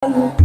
Oh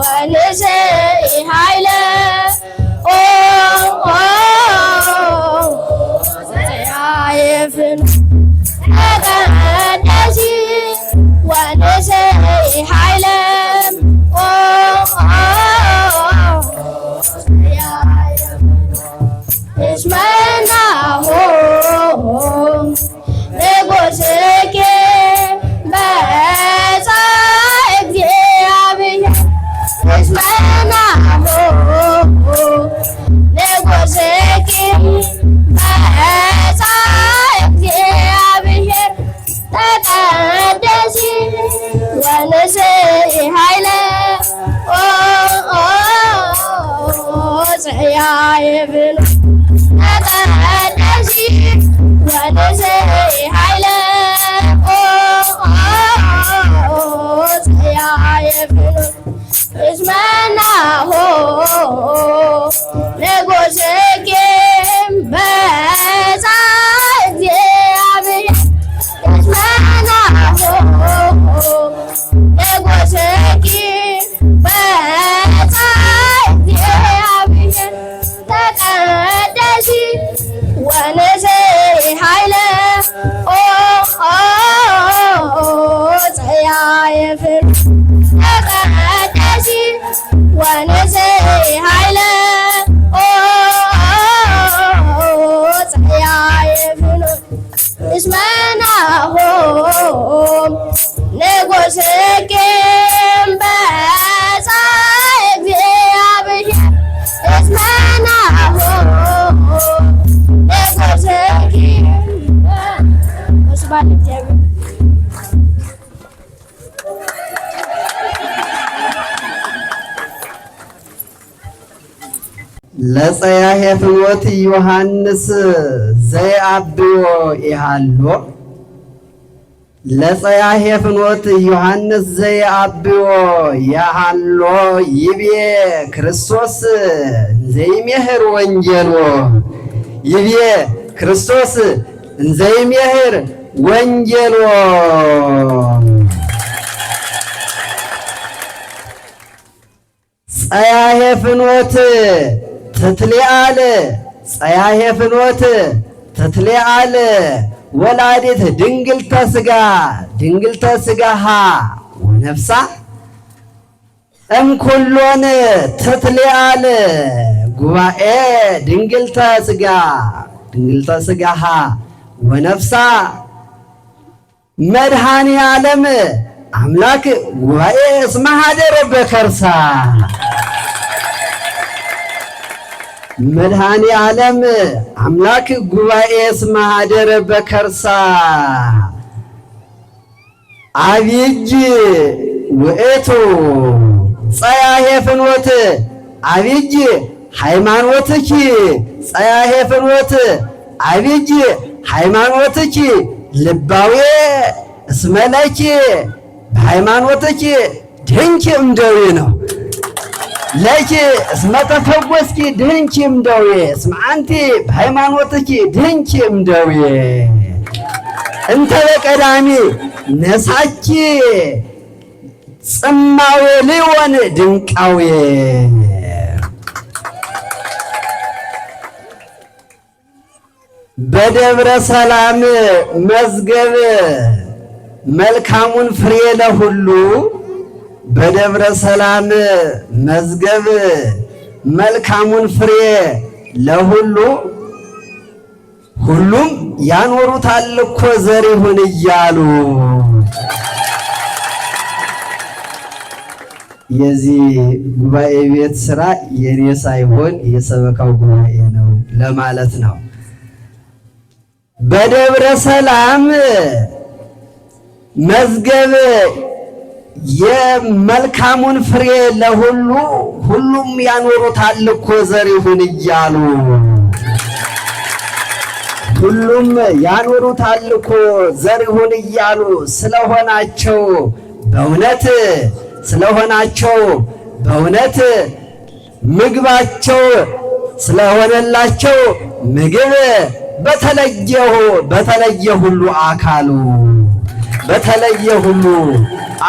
ونسي حيلة سيعيفن أقدسي ونسي حيلة اسمنا هم نقصك بس اكتئابي اسمنا هم نقصك بس اكتئابي تقدسي ونسي حيلة سيعيفن أقدسي ونسي حيلة سيعيفن اسمنا هو نقصك بس اكتئابي اسمنا هو نقصك بس اكتئابي تقدسي ونسي حيلة سيعيفن تقدسي ونسي حيلة سيعيفن اسمنا هم نقصك بس اكتئابي اسمنا هم نقصك وسبحان الله ለጸያሄ ፍኖት ዮሐንስ ዘይአብዮ ይሃሎ ለጸያሄ ፍኖት ዮሐንስ ዘይአብዮ ያሃሎ ይቤ ክርስቶስ ዘይሜህር ወንጌሎ ይቤ ክርስቶስ ዘይሜህር ወንጌሎ ጸያሄ ፍኖት ትትሊአል ጸያሄ ፍኖት ትትሊአል ወላዲት ድንግልተ ሥጋሃ ወነፍሳ እምኩሎን ትትሊአል ጉባኤ ድንግልተ ሥጋሃ ወነፍሳ መድኃኔ ዓለም አምላክ ጉባኤ እስመ ኀደረ በከርሳ መድኃኔ ዓለም አምላክ ጉባኤ እስመ ኀደረ በከርሳ አብይ ውእቱ ጸያሄ ፍኖት አብይ ሃይማኖትኪ ጸያሄ ፍኖት አብይ ሃይማኖትኪ ልባዌ እስመ ለኪ በሃይማኖትኪ ድንኪ እምደዌ ነው። ለኪ እስመ ተፈወስኪ ድንኪ እምደዌ እስመ አንቲ በሃይማኖትኪ ድንኪ እምደዌ እንተ በቀዳሚ ነሳኪ ጽማዌ ሊሆን ድንቃዌ በደብረ ሰላም መዝገብ መልካሙን ፍሬ ለሁሉ በደብረ ሰላም መዝገብ መልካሙን ፍሬ ለሁሉ ሁሉም ያኖሩታል እኮ ዘር ይሁን እያሉ የዚህ ጉባኤ ቤት ስራ የኔ ሳይሆን የሰበካው ጉባኤ ነው ለማለት ነው። በደብረ ሰላም መዝገብ የመልካሙን ፍሬ ለሁሉ ሁሉም ያኖሩታል እኮ ዘር ይሁን እያሉ ሁሉም ያኖሩታል እኮ ዘር ይሁን እያሉ ስለሆናቸው በእውነት ምግባቸው ስለሆነላቸው ምግብ በተለየ ሁሉ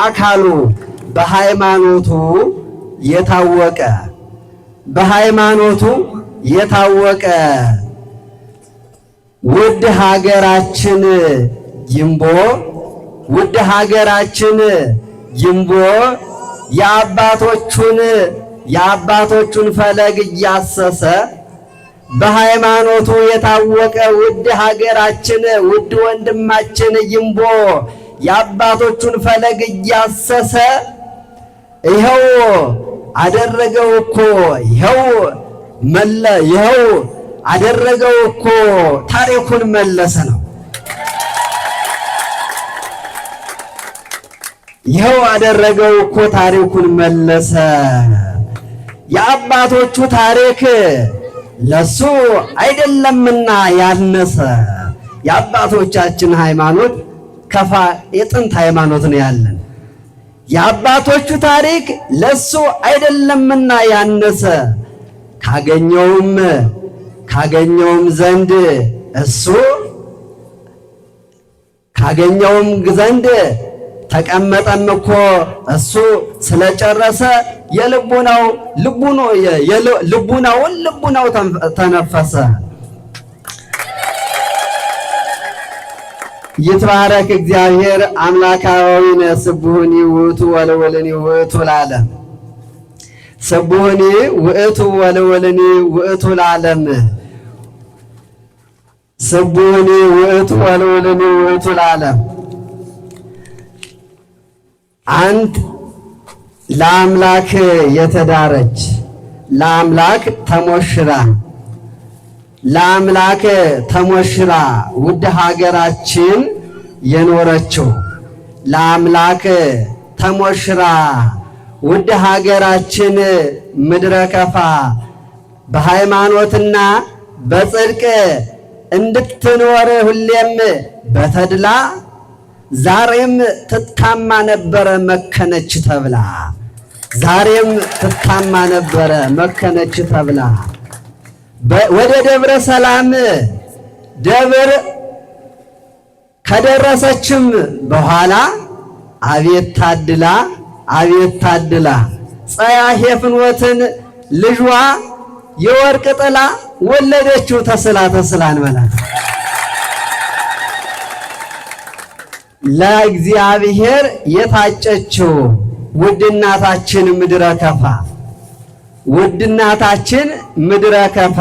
አካሉ በሃይማኖቱ የታወቀ በሃይማኖቱ የታወቀ ውድ ሀገራችን ጊምቦ ውድ ሀገራችን ጊምቦ የአባቶቹን ፈለግ እያሰሰ በሃይማኖቱ የታወቀ ውድ ሀገራችን ውድ ወንድማችን ጊምቦ የአባቶቹን ፈለግ እያሰሰ ይኸው አደረገው እኮ ይኸው አደረገው እኮ ታሪኩን መለሰ ነው። ይኸው አደረገው እኮ ታሪኩን መለሰ። የአባቶቹ ታሪክ ለሱ አይደለምና ያነሰ የአባቶቻችን ሃይማኖት የጥንት ሃይማኖት ነው ያለን። የአባቶቹ ታሪክ ለሱ አይደለምና ያነሰ ካገኘውም ዘንድ ተቀመጠም እኮ እሱ ስለጨረሰ ልቡናው ተነፈሰ። ይትባረክ እግዚአብሔር አምላካዊነ ስቡህኒ ውእቱ ወለወልኒ ውእቱ ለዓለም ስቡህኒ ውእቱ ወለወልኒ ውእቱ ለዓለም ስቡህኒ ውእቱ ወለወልኒ ውእቱ ለዓለም አንድ ለአምላክ የተዳረች ለአምላክ ተሞሽራ ውድ ሀገራችን የኖረችው ለአምላክ ተሞሽራ ውድ ሀገራችን ምድረ ከፋ በሃይማኖትና በጽድቅ እንድትኖር ሁሌም በተድላ ዛሬም ትታማ ነበረ መከነች ተብላ ወደ ደብረ ሰላም ደብር ከደረሰችም በኋላ አቤት ታድላ ጸያሄ ፍኖትን ልጇ የወርቅ ጥላ ወለደችው ተስላ እንበላት። ለእግዚአብሔር የታጨችው ውድ እናታችን ምድረ ከፋ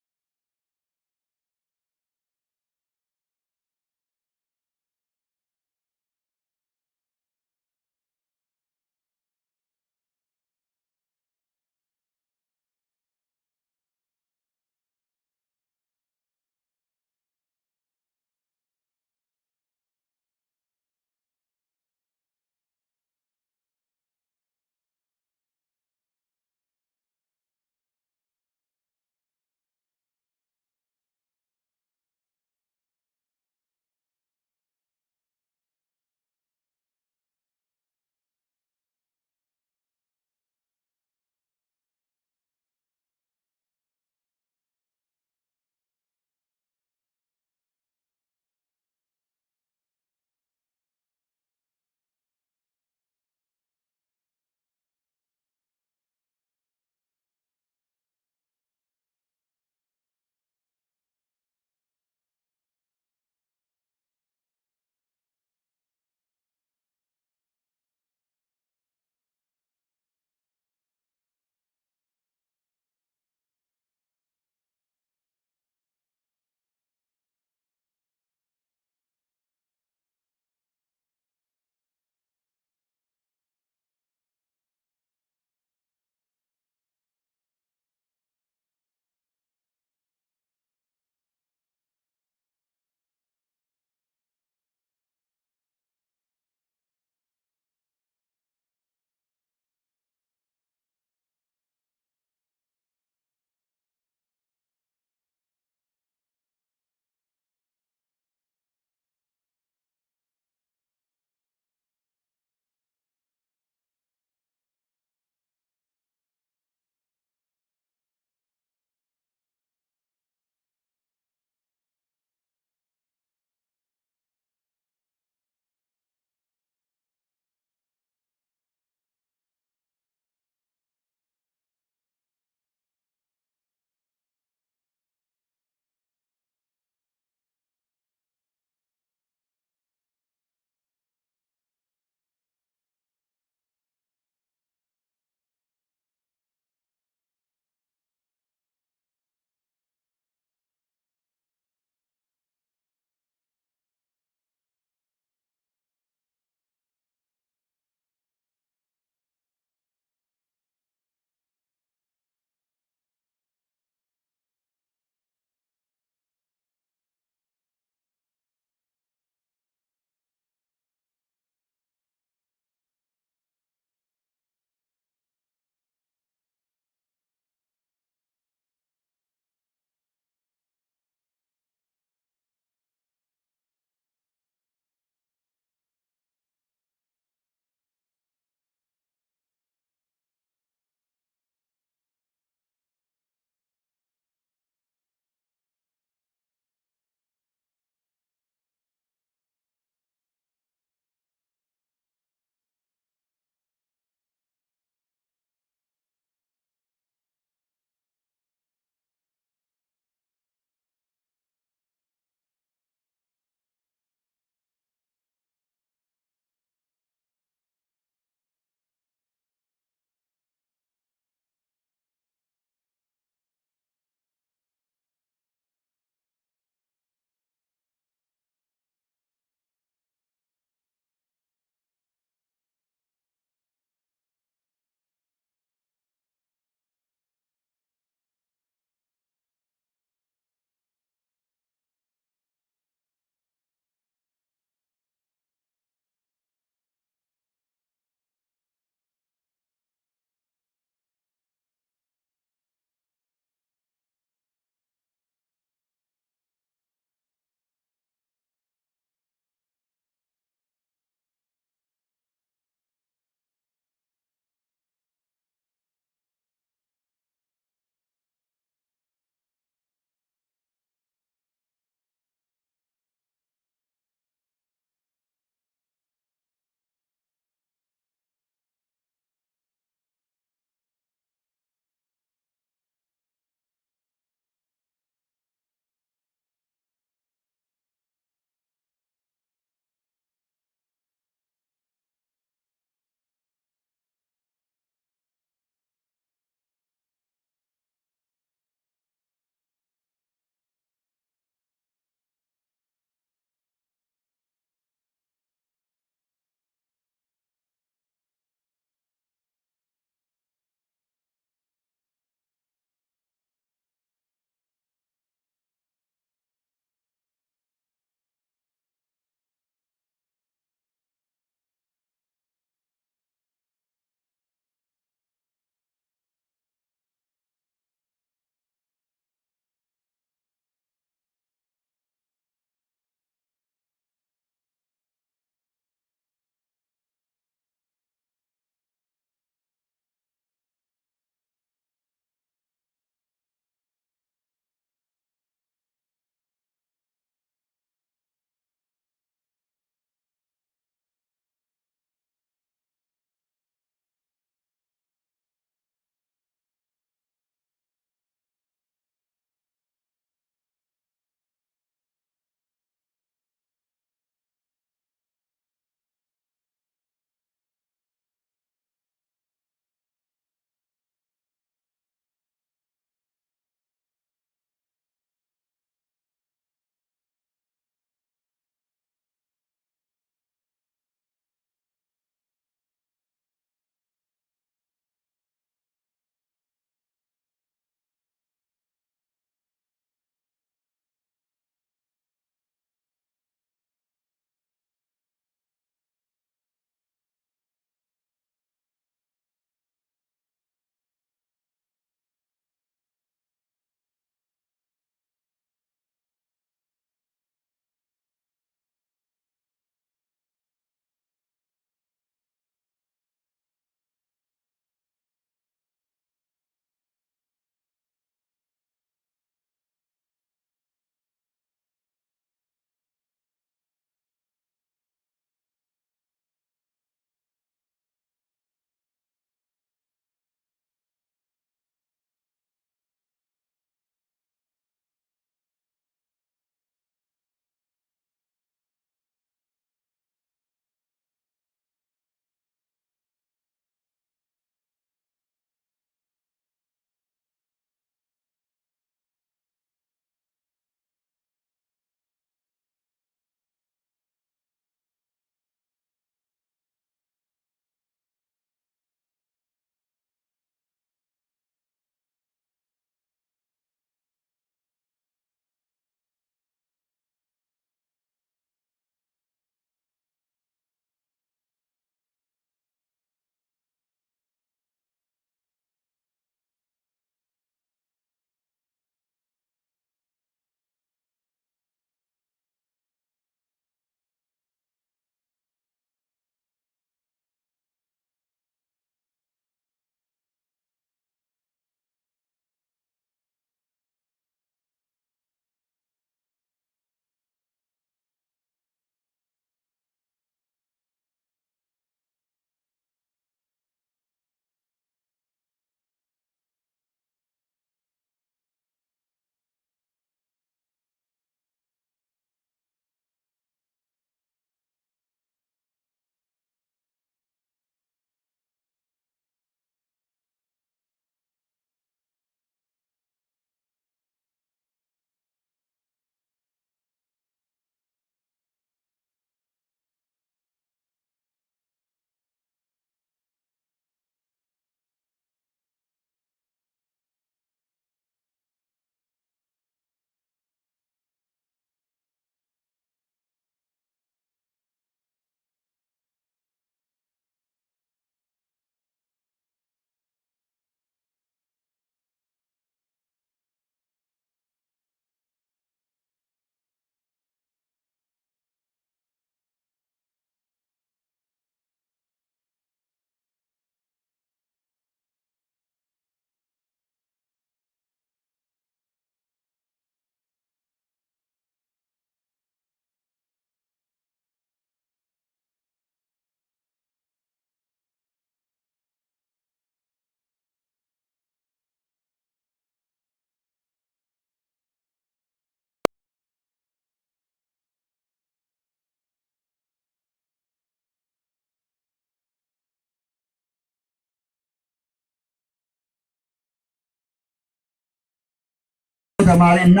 ተማሪና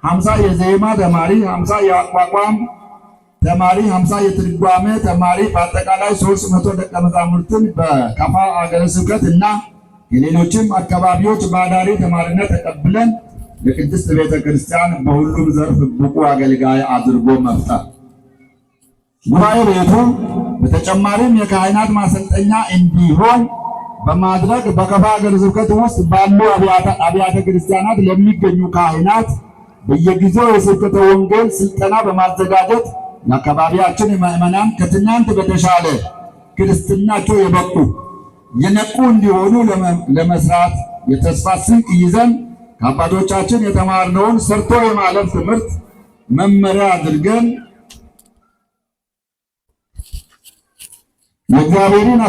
50 የዜማ ተማሪ፣ 50 የአቋቋም ተማሪ፣ 50 የትርጓሜ ተማሪ በአጠቃላይ 300 ደቀ መዛሙርትን በከፋ አገረ ስብከት እና የሌሎችም አካባቢዎች በአዳሪ ተማሪነት ተቀብለን የቅድስት ቤተ ክርስቲያን በሁሉም ዘርፍ ብቁ አገልጋይ አድርጎ መፍጠር። ጉባኤ ቤቱ በተጨማሪም የካህናት ማሰልጠኛ እንዲሆን በማድረግ በከፋ ሀገረ ስብከት ውስጥ ባሉ አብያተ ክርስቲያናት ለሚገኙ ካህናት በየጊዜው የስብከተ ወንጌል ስልጠና በማዘጋጀት የአካባቢያችን ምዕመናን ከትናንት በተሻለ ክርስትናቸው የበቁ የነቁ እንዲሆኑ ለመስራት የተስፋ ስንቅ ይዘን ከአባቶቻችን የተማርነውን ሰርቶ የማለፍ ትምህርት መመሪያ አድርገን የእግዚአብሔርን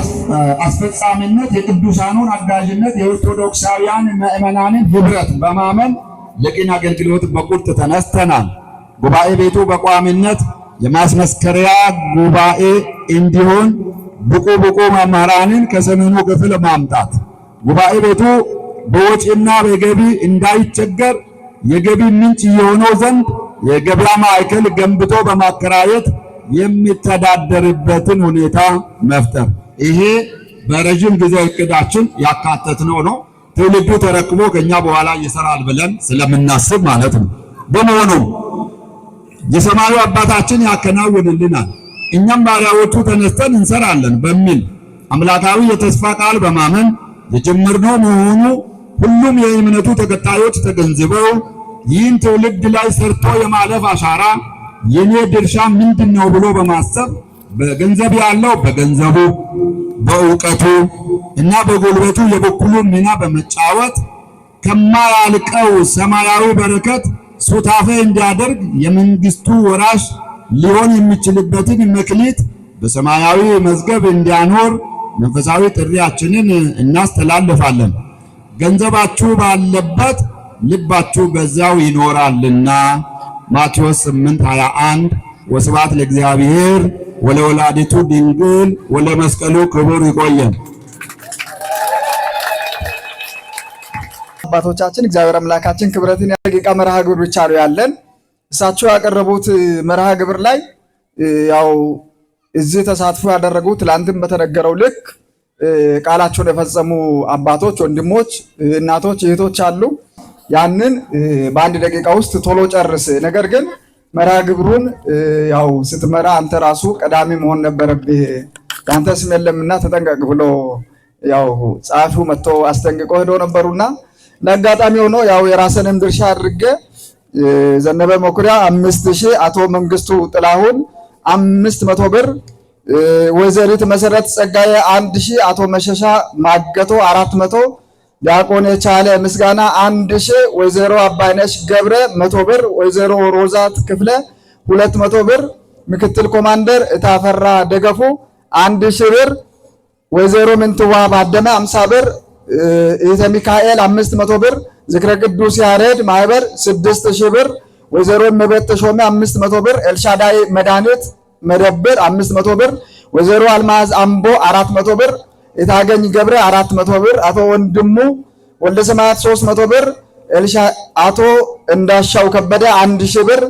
አስፈጻሚነት፣ የቅዱሳኑን አጋዥነት፣ የኦርቶዶክሳውያን ምዕመናንን ህብረት በማመን ለቅን አገልግሎት በቁርጥ ተነስተናል። ጉባኤ ቤቱ በቋሚነት የማስመስከሪያ ጉባኤ እንዲሆን ብቁ መምህራንን ከሰሜኑ ክፍል ማምጣት፣ ጉባኤ ቤቱ በወጪና በገቢ እንዳይቸገር የገቢ ምንጭ የሆነው ዘንድ የገበያ ማዕከል ገንብቶ በማከራየት የሚተዳደርበትን ሁኔታ መፍጠር። ይሄ በረጅም ጊዜ እቅዳችን ያካተትነው ነው። ትውልዱ ተረክቦ ከኛ በኋላ ይሰራል ብለን ስለምናስብ ማለት ነው። በመሆኑም የሰማዩ አባታችን ያከናውንልናል፣ እኛም ባሪያዎቹ ተነስተን እንሰራለን በሚል አምላካዊ የተስፋ ቃል በማመን የጀመርነው መሆኑ ሁሉም የእምነቱ ተከታዮች ተገንዝበው ይህን ትውልድ ላይ ሰርቶ የማለፍ አሻራ የኔ ድርሻ ምንድነው ብሎ በማሰብ በገንዘብ ያለው በገንዘቡ፣ በእውቀቱ እና በጉልበቱ የበኩሉን ሚና በመጫወት ከማያልቀው ሰማያዊ በረከት ሱታፌ እንዲያደርግ የመንግስቱ ወራሽ ሊሆን የሚችልበትን መክሊት በሰማያዊ መዝገብ እንዲያኖር መንፈሳዊ ጥሪያችንን እናስተላልፋለን። ገንዘባችሁ ባለበት ልባችሁ በዚያው ይኖራልና ማቴዎስ 8:21 ወስብሐት ለእግዚአብሔር ወለወላዲቱ ድንግል ወለመስቀሉ ክቡር። ይቆየን። አባቶቻችን እግዚአብሔር አምላካችን ክብረትን ያደቂቃ መርሃ ግብር ብቻ ነው ያለን። እሳቸው ያቀረቡት መርሃ ግብር ላይ ያው እዚህ ተሳትፎ ያደረጉ ትላንትም በተነገረው ልክ ቃላቸውን የፈጸሙ አባቶች፣ ወንድሞች፣ እናቶች፣ እህቶች አሉ። ያንን በአንድ ደቂቃ ውስጥ ቶሎ ጨርስ። ነገር ግን መርሃ ግብሩን ያው ስትመራ አንተ ራሱ ቀዳሚ መሆን ነበረብህ፣ ያንተ ስም የለምና ተጠንቀቅ ብሎ ያው ጸሐፊው መጥቶ አስጠንቅቆ ሄዶ ነበሩና ለአጋጣሚ ሆኖ ያው የራስንም ድርሻ አድርጌ ዘነበ መኩሪያ 5000፣ አቶ መንግስቱ ጥላሁን 500 ብር፣ ወይዘሪት መሰረት ጸጋዬ 1000፣ አቶ መሸሻ ማገቶ 400፣ ዲያቆን የቻለ ምስጋና 1000፣ ወይዘሮ አባይነሽ ገብረ 100 ብር፣ ወይዘሮ ሮዛት ክፍለ 200 ብር፣ ምክትል ኮማንደር እታፈራ ደገፉ 1000 ብር፣ ወይዘሮ ምንትዋ ባደመ 50 ብር፣ ኢተ ሚካኤል 500 ብር፣ ዝክረ ቅዱስ ያሬድ ማህበር 6000 ብር፣ ወይዘሮ መቤት ተሾመ 500 ብር፣ ኤልሻዳይ መድኃኒት መደብር 500 ብር፣ ወይዘሮ አልማዝ አምቦ 400 ብር፣ የታገኝ ገብረ 400 ብር፣ አቶ ወንድሙ ወልደ ሰማያት 300 ብር፣ አቶ እንዳሻው ከበደ 1000 ብር፣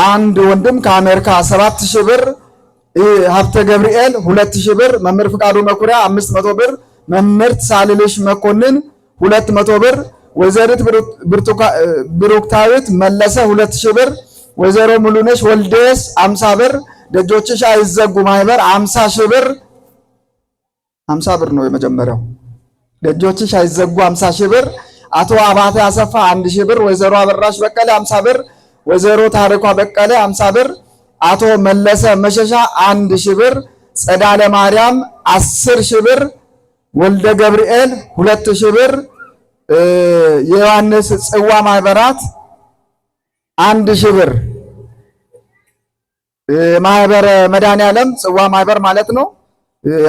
አንድ ወንድም ከአሜሪካ 7000 ብር፣ ሀብተ ገብርኤል 2000 ብር፣ መምህር ፍቃዱ መኩሪያ 500 ብር፣ መምህርት ሳልልሽ መኮንን 200 ብር፣ ወይዘሪት ብሩክታዊት መለሰ 2000 ብር፣ ወይዘሮ ሙሉነሽ ወልዴስ 50 ብር፣ ደጆችሽ አይዘጉ ማህበር 50,000 ብር። 50 ብር ነው የመጀመሪያው። ደጆችሽ አይዘጉ 50,000 ብር። አቶ አባተ አሰፋ 1,000 ብር፣ ወይዘሮ አበራሽ በቀለ 50 ብር፣ ወይዘሮ ታሪኳ በቀለ 50 ብር፣ አቶ መለሰ መሸሻ 1,000 ብር፣ ጸዳለ ማርያም 10,000 ብር፣ ወልደ ገብርኤል 2,000 ብር፣ የዮሐንስ ጽዋ ማህበራት 1,000 ብር፣ ማህበረ መድኃኔዓለም ጽዋ ማህበር ማለት ነው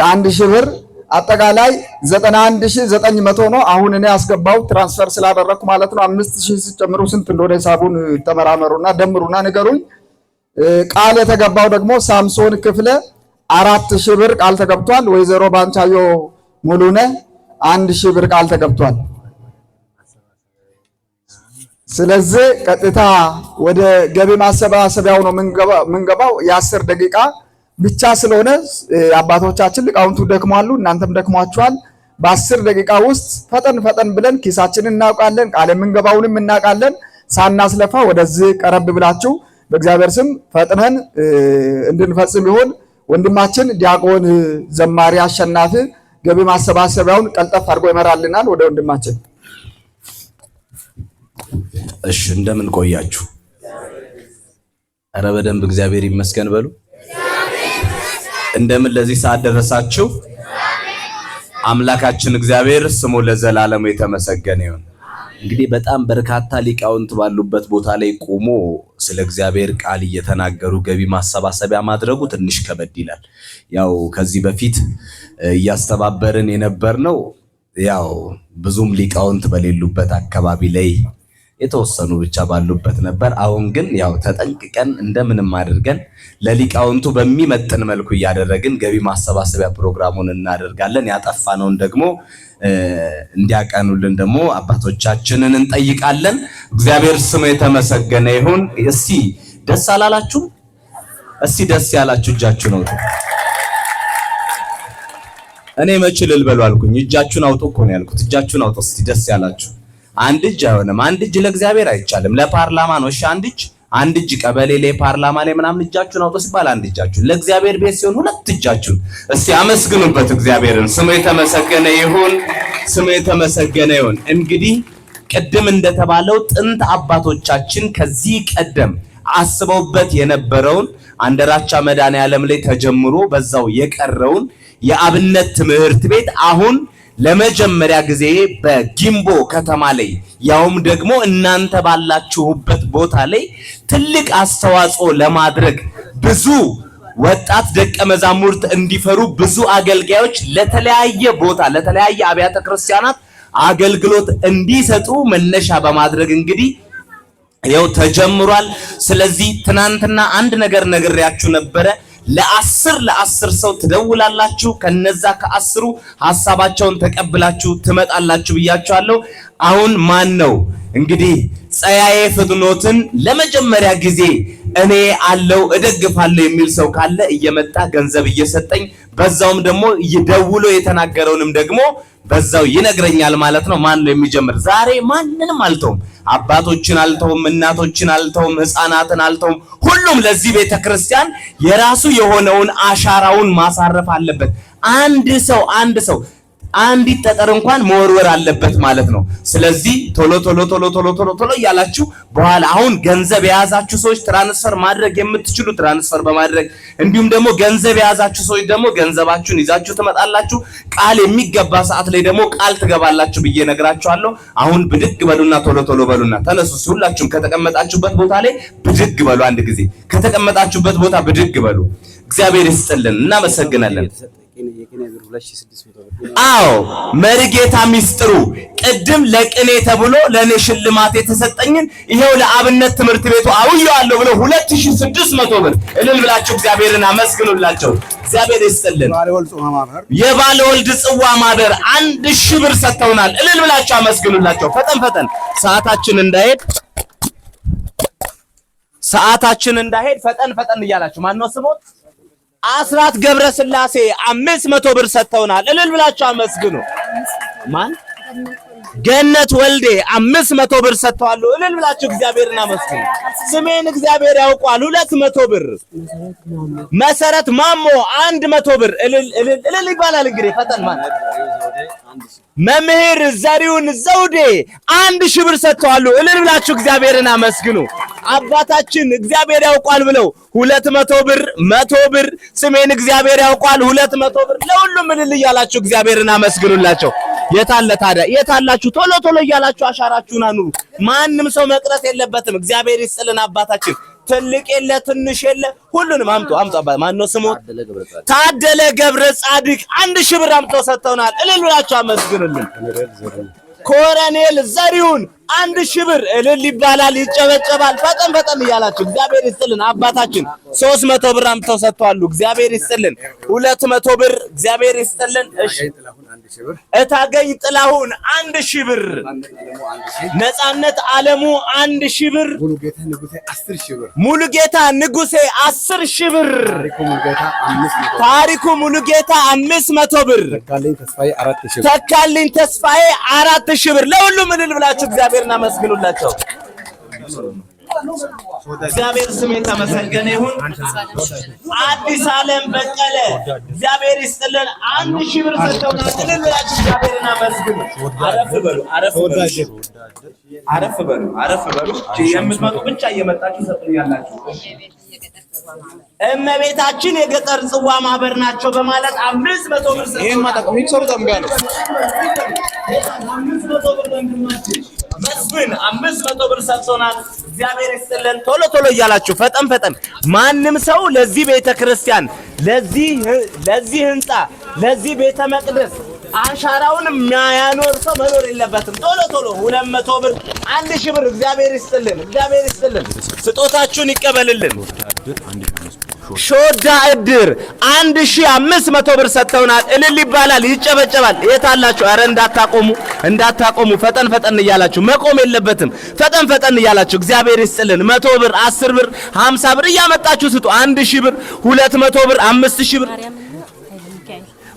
1,000 ብር። አጠቃላይ 91,900 ነው። አሁን እኔ ያስገባው ትራንስፈር ስላደረኩ ማለት ነው። 5,000 ሲጨምሩ ስንት እንደሆነ ሂሳቡን ተመራመሩና ደምሩና ንገሩኝ። ቃል የተገባው ደግሞ ሳምሶን ክፍለ 4,000 ብር ቃል ተገብቷል። ወይዘሮ ባንቻዮ ሙሉነ 1,000 ብር ቃል ተገብቷል። ስለዚህ ቀጥታ ወደ ገቢ ማሰባሰቢያው ነው ምንገባው። የ10 ደቂቃ ብቻ ስለሆነ አባቶቻችን ሊቃውንቱ ደክሟሉ፣ እናንተም ደክሟችኋል። በ10 ደቂቃ ውስጥ ፈጠን ብለን ኪሳችንን እናውቃለን፣ ቃል የምንገባውንም እናውቃለን። ሳናስለፋ ወደዚህ ቀረብ ብላችሁ በእግዚአብሔር ስም ፈጥነን እንድንፈጽም ይሁን። ወንድማችን ዲያቆን ዘማሪ አሸናፊ ገቢ ማሰባሰቢያውን ቀልጠፍ አድርጎ ይመራልናል። ወደ ወንድማችን። እሺ እንደምን ቆያችሁ? ኧረ በደንብ እግዚአብሔር ይመስገን በሉ። እንደምን ለዚህ ሰዓት ደረሳችሁ? አምላካችን እግዚአብሔር ስሙ ለዘላለሙ የተመሰገነ ይሁን። እንግዲህ በጣም በርካታ ሊቃውንት ባሉበት ቦታ ላይ ቆሞ ስለ እግዚአብሔር ቃል እየተናገሩ ገቢ ማሰባሰቢያ ማድረጉ ትንሽ ከበድ ይላል። ያው ከዚህ በፊት እያስተባበርን የነበርነው ያው ብዙም ሊቃውንት በሌሉበት አካባቢ ላይ የተወሰኑ ብቻ ባሉበት ነበር። አሁን ግን ያው ተጠንቅቀን እንደምንም አድርገን ለሊቃውንቱ በሚመጥን መልኩ እያደረግን ገቢ ማሰባሰቢያ ፕሮግራሙን እናደርጋለን። ያጠፋነውን ደግሞ እንዲያቀኑልን ደግሞ አባቶቻችንን እንጠይቃለን። እግዚአብሔር ስሙ የተመሰገነ ይሁን። እስቲ ደስ አላላችሁ? እስቲ ደስ ያላችሁ እጃችሁን አውጡ። እኔ መች ልል በሉ አልኩኝ። እጃችሁን አውጡ እኮ ነው ያልኩት። እጃችሁን አውጡ እስቲ ደስ ያላችሁ። አንድ እጅ አይሆንም። አንድ እጅ ለእግዚአብሔር አይቻልም። ለፓርላማ ነው እሺ። አንድ እጅ ቀበሌ ላይ ፓርላማ ላይ ምናምን እጃችሁን አውጡ ሲባል አንድ እጃችሁን፣ ለእግዚአብሔር ቤት ሲሆን ሁለት እጃችሁን። እስቲ አመስግኑበት እግዚአብሔርን። ስሙ የተመሰገነ ይሁን። ስሙ የተመሰገነ ይሁን። እንግዲህ ቅድም እንደተባለው ጥንት አባቶቻችን ከዚህ ቀደም አስበውበት የነበረውን አንደራቻ መድኃኔዓለም ላይ ተጀምሮ በዛው የቀረውን የአብነት ትምህርት ቤት አሁን ለመጀመሪያ ጊዜ በጊምቦ ከተማ ላይ ያውም ደግሞ እናንተ ባላችሁበት ቦታ ላይ ትልቅ አስተዋጽኦ ለማድረግ ብዙ ወጣት ደቀ መዛሙርት እንዲፈሩ ብዙ አገልጋዮች ለተለያየ ቦታ ለተለያየ አብያተ ክርስቲያናት አገልግሎት እንዲሰጡ መነሻ በማድረግ እንግዲህ ያው ተጀምሯል። ስለዚህ ትናንትና አንድ ነገር ነግሬያችሁ ነበረ። ለአስር ሰው ትደውላላችሁ። ከነዛ ከ10ሩ ሐሳባቸውን ተቀብላችሁ ትመጣላችሁ ብያችኋለሁ። አሁን ማን ነው እንግዲህ ጸያዬ ፍጥኖትን ለመጀመሪያ ጊዜ እኔ አለው እደግፋለሁ የሚል ሰው ካለ እየመጣ ገንዘብ እየሰጠኝ በዛውም ደግሞ ይደውሎ የተናገረውንም ደግሞ በዛው ይነግረኛል ማለት ነው። ማን ነው የሚጀምር? ዛሬ ማንንም አልተውም። አባቶችን አልተውም፣ እናቶችን አልተውም፣ ህፃናትን አልተውም። ሁሉም ለዚህ ቤተክርስቲያን የራሱ የሆነውን አሻራውን ማሳረፍ አለበት። አንድ ሰው አንዲት ጠጠር እንኳን መወርወር አለበት ማለት ነው። ስለዚህ ቶሎ እያላችሁ በኋላ አሁን ገንዘብ የያዛችሁ ሰዎች ትራንስፈር ማድረግ የምትችሉ ትራንስፈር በማድረግ እንዲሁም ደግሞ ገንዘብ የያዛችሁ ሰዎች ደግሞ ገንዘባችሁን ይዛችሁ ትመጣላችሁ። ቃል የሚገባ ሰዓት ላይ ደግሞ ቃል ትገባላችሁ ብዬ ነግራችኋለሁ። አሁን ብድግ በሉና ቶሎ በሉና ተነሱ። ሁላችሁም ከተቀመጣችሁበት ቦታ ላይ ብድግ በሉ። አንድ ጊዜ ከተቀመጣችሁበት ቦታ ብድግ በሉ። እግዚአብሔር ይስጥልን፣ እናመሰግናለን። አዎ መርጌታ ሚስጥሩ ቅድም ለቅኔ ተብሎ ለኔ ሽልማት የተሰጠኝን ይሄው ለአብነት ትምህርት ቤቱ አውየዋለሁ ብሎ 2600 ብር እልል ብላችሁ እግዚአብሔርን አመስግኑላቸው። እግዚአብሔር ይስጥልን። የባለ ወልድ ጽዋ ማህበር 1000 ብር ሰጥተውናል። እልል ብላችሁ አመስግኑላቸው። ፈጠን ሰዓታችን እንዳይሄድ ፈጠን እያላችሁ ማን ነው ስሞት? አስራት ገብረ ስላሴ 500 ብር ሰጥተውናል። እልል ብላችሁ አመስግኑ። ማን? ገነት ወልዴ 500 ብር ሰጥተዋል። እልል ብላችሁ እግዚአብሔርን አመስግኑ። ስሜን እግዚአብሔር ያውቋል 200 ብር። መሰረት ማሞ 100 ብር። እልል ይባላል እንግዲህ ፈጠን ማን? መምህር ዘሪውን ዘውዴ 1000 ብር ሰጥተዋል። እልል ብላችሁ እግዚአብሔርን አመስግኑ። አባታችን እግዚአብሔር ያውቋል ብለው 200 ብር 100 ብር። ስሜን እግዚአብሔር ያውቋል 200 ብር። ለሁሉም እልል እያላችሁ እግዚአብሔርን አመስግኑላቸው። የታለ ታዲያ የታላችሁ? ቶሎ እያላችሁ አሻራችሁን አኑሩ። ማንም ሰው መቅረት የለበትም። እግዚአብሔር ይስጥልን አባታችን። ትልቅ የለ ትንሽ የለ ሁሉንም አምጡ። አባ ማን ነው ስሙ? ታደለ ገብረ ጻድቅ 1000 ብር አምጥተው ሰጥተውናል። እልል ብላችሁ አመስግኑልን። ኮሎኔል ዘሪሁን 1000 ብር እልል ይባላል፣ ይጨበጨባል። ፈጠን ፈጠን እያላችሁ እግዚአብሔር ይስጥልን። አባታችን 300 ብር አምጥተው ሰጥተዋል። እግዚአብሔር ይስጥልን። 200 ብር እግዚአብሔር ይስጥልን። እሺ እታገኝ ጥላሁን 1000 ብር፣ ነፃነት ዓለሙ 1000 ብር፣ ሙሉጌታ ንጉሴ 10000 ብር፣ ታሪኩ ሙሉጌታ 500 ብር፣ ተካልኝ ተስፋዬ 4000 ብር። ለሁሉም እልል ብላችሁ እግዚአብሔርን አመስግኑላቸው። እግዚአብሔር ስም የተመሰገነ ይሁን። አዲስ ዓለም በቀለ እግዚአብሔር ይስጥልን 1000 ብር ሰጥተውናል። እልል ብላችሁ እግዚአብሔርን አመስግኑ። አረፍ በሉ፣ አረፍ በሉ፣ አረፍ በሉ፣ አረፍ በሉ። የምትመጡ ብቻ እየመጣችሁ ሰጥኛላችሁ። እመቤታችን የገጠር ጽዋ ማህበር ናቸው በማለት 500 ብር ሰጥተውናል። ይሄን ማጣቀም ይሰሩት አምጋለው 500 ብር ወንድማችን መስፍን 500 ብር ሰጥቶናል። እግዚአብሔር ይስጥልን። ቶሎ ቶሎ እያላችሁ ፈጠን ፈጠን። ማንም ሰው ለዚህ ቤተክርስቲያን፣ ለዚህ ህንጻ፣ ለዚህ ቤተ መቅደስ አሻራውን የሚያኖር ሰው መኖር የለበትም። ቶሎ ቶሎ 200 ብር፣ 1000 ብር። እግዚአብሔር ይስጥልን፣ እግዚአብሔር ይስጥልን። ስጦታችሁን ይቀበልልን። ሾዳ እድር 1500 ብር ሰጥተውናል። እልል ይባላል፣ ይጨበጨባል። የታላችሁ? አረ እንዳታቆሙ ፈጠን ፈጠን እያላችሁ መቆም የለበትም። ፈጠን ፈጠን እያላችሁ እግዚአብሔር ይስጥልን። 100 ብር፣ 10 ብር፣ 50 ብር እያመጣችሁ ስጡ። 1000 ብር፣ 200 ብር፣ 5000 ብር።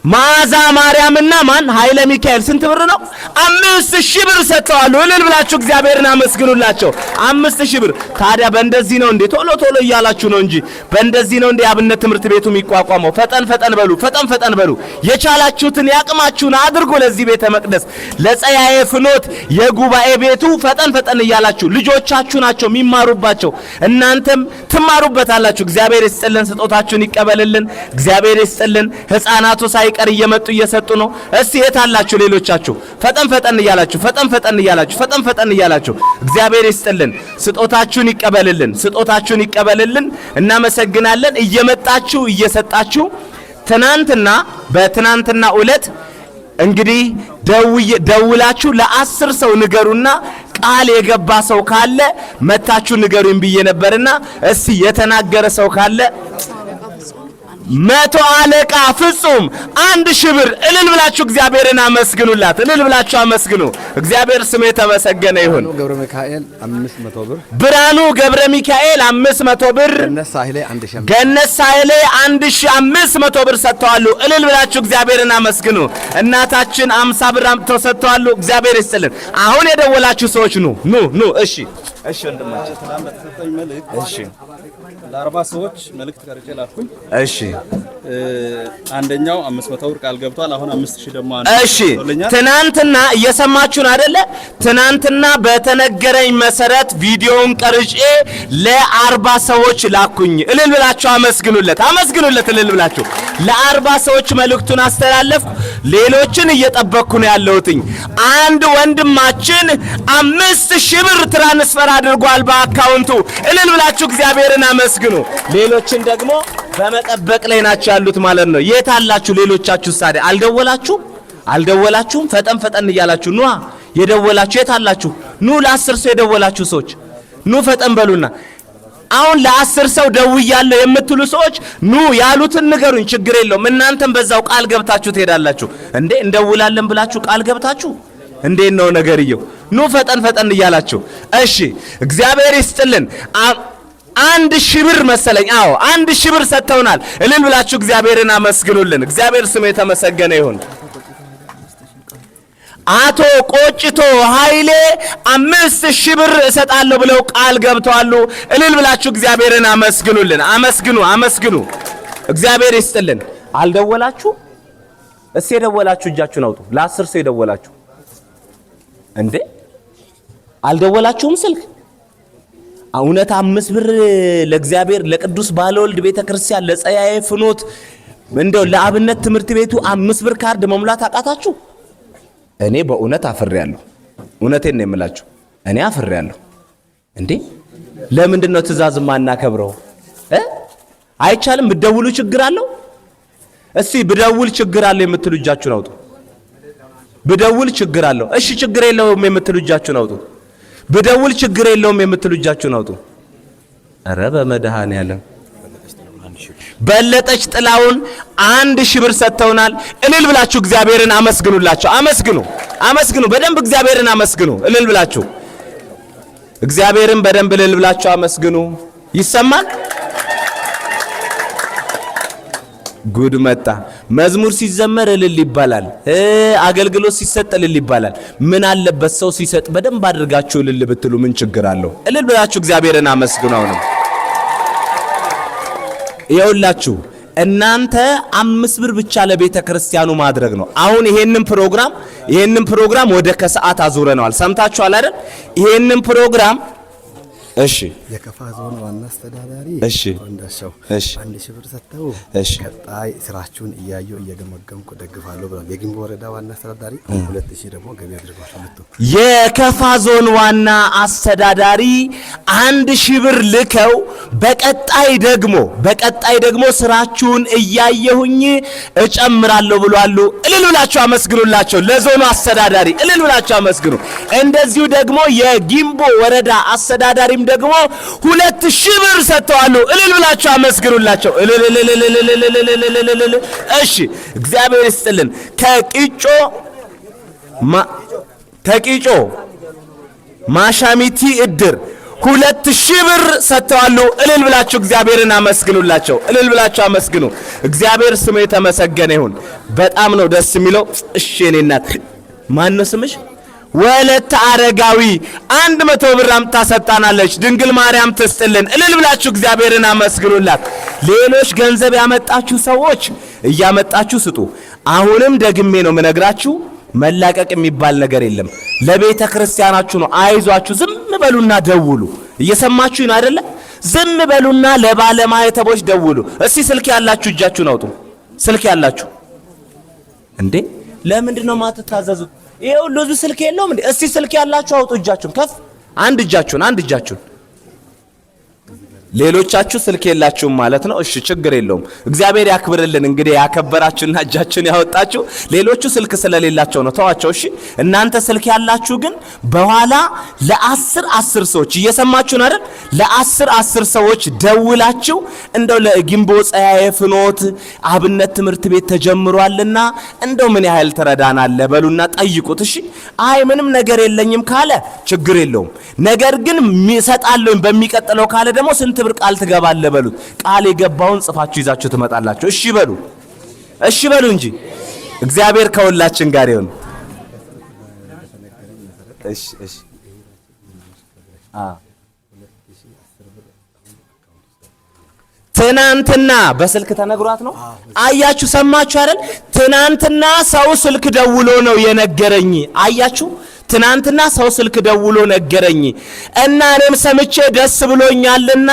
ማዛ ማርያምና ማን ኃይለ ሚካኤል ስንት ብር ነው? 5000 ብር ሰጥተዋል። እልል ብላችሁ እግዚአብሔርን አመስግኑላቸው። 5000 ብር። ታዲያ በእንደዚህ ነው እንዴ? ቶሎ ቶሎ እያላችሁ ነው እንጂ በእንደዚህ ነው እንዴ አብነት ትምህርት ቤቱ የሚቋቋመው? ፈጠን ፈጠን በሉ፣ ፈጠን ፈጠን በሉ። የቻላችሁትን ያቅማችሁን አድርጉ። ለዚህ ቤተ መቅደስ፣ ለጸያዬ ፍኖት የጉባኤ ቤቱ ፈጠን ፈጠን እያላችሁ ልጆቻችሁ ናቸው የሚማሩባቸው፣ እናንተም ትማሩበታላችሁ። እግዚአብሔር ይስጥልን። ስጦታችሁን ይቀበልልን። እግዚአብሔር ይስጥልን። ህፃናቱ ሳይቀር እየመጡ እየሰጡ ነው። እስቲ የታላችሁ ሌሎቻችሁ? ፈጠን ፈጠን እያላችሁ ፈጠን ፈጠን እያላችሁ ፈጠን ፈጠን እያላችሁ እግዚአብሔር ይስጥልን። ስጦታችሁን ይቀበልልን። ስጦታችሁን ይቀበልልን። እናመሰግናለን። እየመጣችሁ እየሰጣችሁ በትናንትና ዕለት እንግዲህ ደውላችሁ ለ10 ሰው ንገሩና ቃል የገባ ሰው ካለ መታችሁ ንገሩኝ ብዬ ነበርና እስቲ የተናገረ ሰው ካለ 100 አለቃ ፍጹም 1000 ብር። እልል ብላችሁ እግዚአብሔርን አመስግኑላት። እልል ብላችሁ አመስግኑ። እግዚአብሔር ስም የተመሰገነ ይሁን። ገብረ ሚካኤል 500 ብር፣ ብርሃኑ ገብረ ሚካኤል 500 ብር፣ ገነት ሳይሌ 1500 ብር ሰጥተዋል። እልል ብላችሁ እግዚአብሔርን አመስግኑ። እናታችን 50 ብር አምጥተው ሰጥተዋል። እግዚአብሔር ይስጥልን። አሁን የደወላችሁ ሰዎች ኑ። እሺ ወንድማችን ተሰጠኝ መልእክት። እሺ ለ40 ሰዎች መልእክት ቀርጬ ላኩኝ። እሺ አንደኛው 500 ብር ቃል ገብቷል። አሁን 5000 ደግሞ እሺ ትናንትና እየሰማችሁን አይደለ? ትናንትና በተነገረኝ መሰረት ቪዲዮውን ቀርጬ ለ40 ሰዎች ላኩኝ። እልል ብላችሁ አመስግኑለት። እልል ብላችሁ ለ40 ሰዎች መልእክቱን አስተላለፍኩ። ሌሎችን እየጠበቅኩ ነው ያለሁትኝ። አንድ ወንድማችን 5000 ብር ትራንስፈር አድርጓል በአካውንቱ። እልል ብላችሁ እግዚአብሔርን አመስግኑ። ሌሎችን ደግሞ በመጠበቅ ላይ ናቸው ያሉት ማለት ነው። የት አላችሁ ሌሎቻችሁ? ታዲያ አልደወላችሁም? ፈጠን ፈጠን እያላችሁ ኑ። የደወላችሁ የት አላችሁ? ኑ። ለ10 ሰው የደወላችሁ ሰዎች ኑ ፈጠን በሉና አሁን ለ10 ሰው ደውያለሁ የምትሉ ሰዎች ኑ፣ ያሉትን ንገሩኝ። ችግር የለውም። እናንተም በዛው ቃል ገብታችሁ ትሄዳላችሁ። እንዴ እንደውላለን ብላችሁ ቃል ገብታችሁ እንዴት ነው ነገርየው? ኑ ፈጠን ፈጠን እያላችሁ እሺ። እግዚአብሔር ይስጥልን። 1000 ብር መሰለኝ። አዎ 1000 ብር ሰጥተውናል። እልል ብላችሁ እግዚአብሔርን አመስግኑልን። እግዚአብሔር ስም የተመሰገነ ይሁን። አቶ ቆጭቶ ኃይሌ 5000 ብር እሰጣለሁ ብለው ቃል ገብተዋል። እልል ብላችሁ እግዚአብሔርን አመስግኑልን። አመስግኑ። እግዚአብሔር ይስጥልን። አልደወላችሁ? እስኪ የደወላችሁ እጃችሁን አውጡ። ለ10 ሰው የደወላችሁ እንዴ አልደወላችሁም? ስልክ እውነት 5 ብር ለእግዚአብሔር ለቅዱስ ባለወልድ ቤተክርስቲያን ለጸያዬ ፍኖት እንደው ለአብነት ትምህርት ቤቱ 5 ብር ካርድ መሙላት አቃታችሁ? እኔ በእውነት አፍሬያለሁ። እውነቴን ነው የምላችሁ። እኔ አፍሬያለሁ። እንዴ ለምንድን ነው ትእዛዝ ማናከብረው? አይቻልም? ብደውሉ ችግር አለው? እስቲ ብደውል ችግር አለው የምትሉ እጃችሁን አውጡ። ብደውል ችግር አለው። እሺ ችግር የለውም የምትሉ እጃችሁን አውጡ። ብደውል ችግር የለውም የምትሉ እጃችሁን አውጡ። ኧረ በመድኃኔዓለም በለጠች ጥላውን 1000 ብር ሰጥተውናል። እልል ብላችሁ እግዚአብሔርን አመስግኑላቸው። አመስግኑ በደንብ እግዚአብሔርን አመስግኑ። እልል ብላችሁ እግዚአብሔርን በደንብ እልል ብላችሁ አመስግኑ። ይሰማል። ጉድ መጣ። መዝሙር ሲዘመር እልል ይባላል። አገልግሎት ሲሰጥ እልል ይባላል። ምን አለበት ሰው ሲሰጥ በደንብ አድርጋችሁ እልል ብትሉ ምን ችግር አለው? እልል ብላችሁ እግዚአብሔርን አመስግኑ። አሁንም ይኸውላችሁ እናንተ 5 ብር ብቻ ለቤተ ክርስቲያኑ ማድረግ ነው። አሁን ይሄንን ፕሮግራም ወደ ከሰዓት አዙረነዋል። ሰምታችኋል አይደል? ይሄንን ፕሮግራም እሺ የከፋ ዞን ዋና አስተዳዳሪ ወንዳሻው 1000 ብር ሰጥተው ቀጣይ ስራችሁን እያዩ እየገመገምኩ ደግፋለሁ ብለው የግንቦ ወረዳ ዋና አስተዳዳሪ 2000 ደግሞ ገቢ አድርገዋል። የከፋ ዞን ዋና አስተዳዳሪ 1000 ብር ልከው በቀጣይ ደግሞ ስራችሁን እያየሁኝ እጨምራለሁ ብሏሉ። እልል ብላችሁ አመስግኑላቸው። ለዞኑ አስተዳዳሪ እልል ብላችሁ አመስግኑ። እንደዚሁ ደግሞ የግንቦ ወረዳ አስተዳዳሪም ደግሞ 2000 ብር ሰጥተዋል። እልል ብላችሁ አመስግኑላቸው። እሺ እግዚአብሔር ይስጥልን። ከቂጮ ማሻሚቲ እድር 2000 ብር ሰጥተዋል። እልል ብላችሁ እግዚአብሔርን አመስግኑላቸው። እልል ብላችሁ አመስግኑ። እግዚአብሔር ስሙ የተመሰገነ ይሁን። በጣም ነው ደስ የሚለው። እሺ የኔ እናት ማን ነው ስምሽ? ወለተ አረጋዊ 100 ብር አምጥታ ሰጣናለች። ድንግል ማርያም ትስጥልን። እልል ብላችሁ እግዚአብሔርን አመስግኑላት። ሌሎች ገንዘብ ያመጣችሁ ሰዎች እያመጣችሁ ስጡ። አሁንም ደግሜ ነው የምነግራችሁ፣ መላቀቅ የሚባል ነገር የለም። ለቤተ ክርስቲያናችሁ ነው። አይዟችሁ። ዝም በሉና ደውሉ። እየሰማችሁ ነው አይደለ? ዝም በሉና ለባለማህተቦች ደውሉ። እስቲ ስልክ ያላችሁ እጃችሁን አውጡ። ስልክ ያላችሁ እንዴ ለምንድን ነው ማትታዘዙት? ይሄው ለዙ ስልክ የለውም እንዴ? እስቲ ስልክ ያላችሁ አውጡ እጃችሁን ከፍ። አንድ እጃችሁን ሌሎቻችሁ ስልክ የላችሁም ማለት ነው። እሺ ችግር የለውም። እግዚአብሔር ያክብርልን። እንግዲህ ያከበራችሁና እጃችሁን ያወጣችሁ ሌሎቹ ስልክ ስለሌላቸው ነው። ተዋቸው። እሺ እናንተ ስልክ ያላችሁ ግን በኋላ ለ10 ሰዎች እየሰማችሁ ነው አይደል? ለ10 ሰዎች ደውላችሁ እንደው ለግንቦ ፀያየ ፍኖት አብነት ትምህርት ቤት ተጀምሯልና እንደው ምን ያህል ተረዳናለ በሉና ጠይቁት። እሺ አይ ምንም ነገር የለኝም ካለ ችግር የለውም። ነገር ግን ይሰጣለሁ በሚቀጥለው ካለ ደግሞ ስንት ብር ቃል ትገባለህ በሉት። ቃል የገባውን ጽፋችሁ ይዛችሁ ትመጣላችሁ። እሺ በሉ እንጂ እግዚአብሔር ከሁላችን ጋር ይሁን። እሺ ትናንትና በስልክ ተነግሯት ነው። አያችሁ፣ ሰማችሁ አይደል? ትናንትና ሰው ስልክ ደውሎ ነው የነገረኝ። አያችሁ፣ ትናንትና ሰው ስልክ ደውሎ ነገረኝ እና እኔም ሰምቼ ደስ ብሎኛልና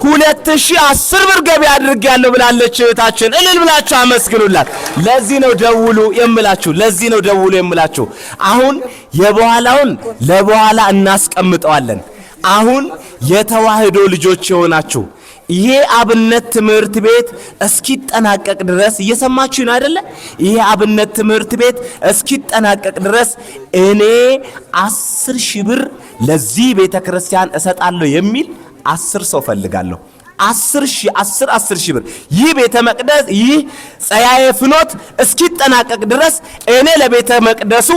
2010 ብር ገቢ አድርጌያለሁ ብላለች እህታችን። እልል ብላችሁ አመስግኑላት። ለዚህ ነው ደውሉ የምላችሁ። አሁን የበኋላውን ለበኋላ እናስቀምጠዋለን። አሁን የተዋህዶ ልጆች የሆናችሁ ይሄ አብነት ትምህርት ቤት እስኪጠናቀቅ ድረስ እየሰማችሁ ነው አይደለ? ይሄ አብነት ትምህርት ቤት እስኪጠናቀቅ ድረስ እኔ 10,000 ብር ለዚህ ቤተ ክርስቲያን እሰጣለሁ የሚል 10 ሰው ፈልጋለሁ። 10,000 ብር ይህ ቤተ መቅደስ ይህ ፀያየ ፍኖት እስኪጠናቀቅ ድረስ እኔ ለቤተ መቅደሱ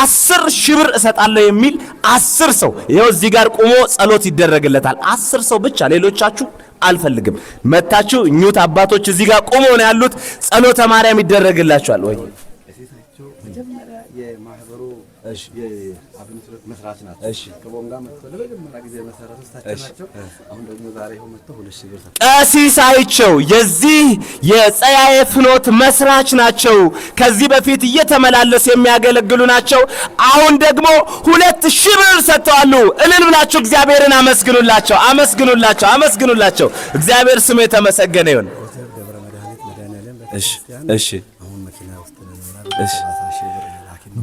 10,000 ብር እሰጣለሁ የሚል 10 ሰው ይኸው እዚህ ጋር ቆሞ ጸሎት ይደረግለታል። 10 ሰው ብቻ፣ ሌሎቻችሁ አልፈልግም። መታችሁ እኙት አባቶች እዚህ ጋር ቆመው ነው ያሉት። ጸሎተ ማርያም ይደረግላችኋል ወይ? የማህበሩ የአብነት መስራች ናቸው። እሺ ከቦንጋ መጥተው ለመጀመሪያ ጊዜ መሰረቱ። አሁን ደግሞ ዛሬ ሆኖ መጥተው 2000 ብር ቀሲስ አይቸው የዚህ የፀያየ ፍኖት መስራች ናቸው። ከዚህ በፊት እየተመላለሱ የሚያገለግሉ ናቸው። አሁን ደግሞ 2000 ብር ሰጥተዋል። እልል ብላችሁ እግዚአብሔርን አመስግኑላቸው። እግዚአብሔር ስሙ የተመሰገነ ይሁን። እሺ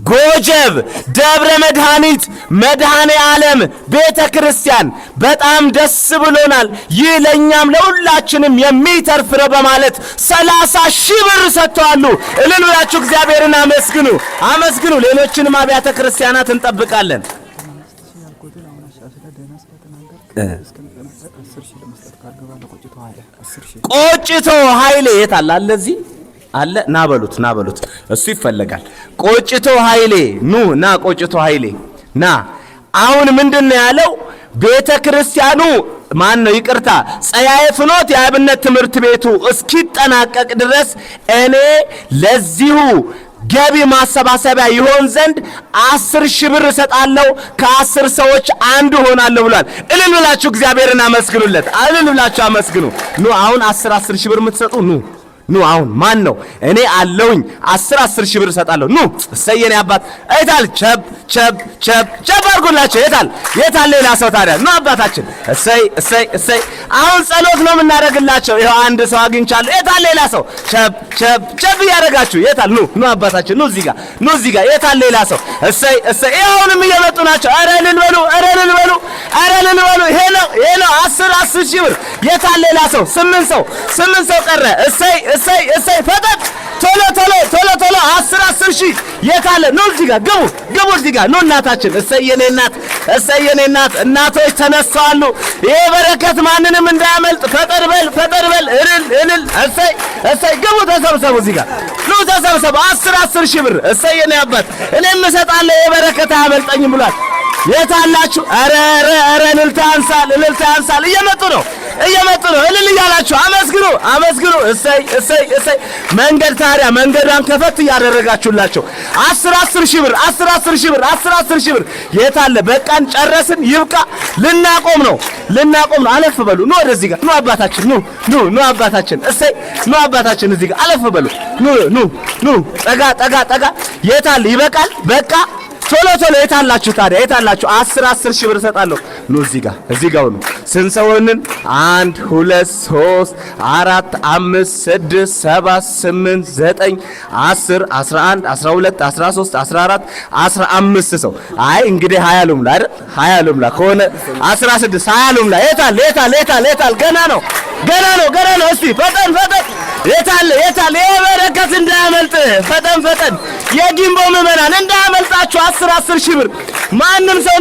ጎጀብ ደብረ መድኃኒት መድኃኔ ዓለም ቤተ ክርስቲያን በጣም ደስ ብሎናል። ይህ ለኛም ለሁላችንም የሚተርፍ ነው በማለት 30,000 ብር ሰጥተዋል። እልል ብላችሁ እግዚአብሔርን አመስግኑ። ሌሎችንም አብያተ ክርስቲያናት እንጠብቃለን። ቆጭቶ ኃይሌ የት አለ? ለዚህ አለ ና በሉት እሱ ይፈልጋል። ቆጭቶ ኃይሌ ና ቆጭቶ ኃይሌ ና። አሁን ምንድነው ያለው? ቤተ ክርስቲያኑ ማን ነው? ይቅርታ ጸያየ ፍኖት የአብነት ትምህርት ቤቱ እስኪጠናቀቅ ድረስ እኔ ለዚሁ ገቢ ማሰባሰቢያ ይሆን ዘንድ 10,000 ብር እሰጣለሁ፣ ከ10 ሰዎች አንዱ ሆናለሁ ብሏል። እልል ብላችሁ እግዚአብሔርን አመስግኑለት። እልል ብላችሁ አመስግኑ። አሁን 10,000 ብር የምትሰጡ አሁን ማን ነው? እኔ አለውኝ 10,000 ብር እሰጣለሁ። እሰየኔ አባት አይታል ቸብ አድርጉላቸው። የታል ሌላ ሰው ታዲያ? አባታችን እሰይ አሁን ጸሎት ነው የምናደርግላቸው። ይኸው አንድ ሰው አግኝቻለሁ። የታል ሌላ ሰው? ቸብ ያደርጋችሁ። የታል? አባታችን እዚህ ጋር የታል ሌላ ሰው? እሰይ ይኸውንም እየመጡ ናቸው። ኧረ እልል በሉ። ይሄ ነው 10,000 ብር። የታል ሌላ ሰው? 8 ሰው ቀረ። እሰይ ፈጠጥ ቶሎ 10,000 የታለ? እዚህ ጋር ግቡ እዚህ ጋር እናታችን። እሰየኔ እናት እናቶች ተነስተዋል። ይሄ በረከት ማንንም እንዳያመልጥ ፈጠር በል እልል እሰይ ግቡ ተሰብሰቡ። እዚህ ጋር ተሰብሰቡ። 10,000 ብር እሰየኔ አባት እኔም እሰጣለሁ። ይሄ በረከት አያመልጠኝም ብሏል። የታላችሁ? ኧረ እልልታ ያንሳል። እየመጡ ነው። እልል እያላችሁ አመስግኑ። እሰይ መንገድ ታዲያ መንገዷን ከፈት እያደረጋችሁላቸው 10,000 ብር የታለ? በቃን ጨረስን። ይብቃ። ልናቆም ነው። አለፍ በሉ። ወደዚህ ጋር አባታችን አባታችን እሰይ አባታችን እዚህ ጋር አለፍ በሉ። ጠጋ የታለ? ይበቃል። በቃ ቶሎ የታላችሁ ታዲያ? የታላችሁ? 10,000 ብር እሰጣለሁ። እዚህ ጋር ነው። ስንት ሰው ሆንን? 1 2 3 4 5 6 7 8 9 10 11 12 13 14 15 ሰው። አይ እንግዲህ 20 ሉምላ አይደል? 20 ሉምላ ከሆነ 16 20 ሉምላ። የታል? ገና ነው። እስቲ ፈጠን የታለ? የበረከት እንዳያመልጥ ፈጠን የጊምቦ ምዕመናን እንዳያመልጣችሁ 10,000 ብር ማንም ሰው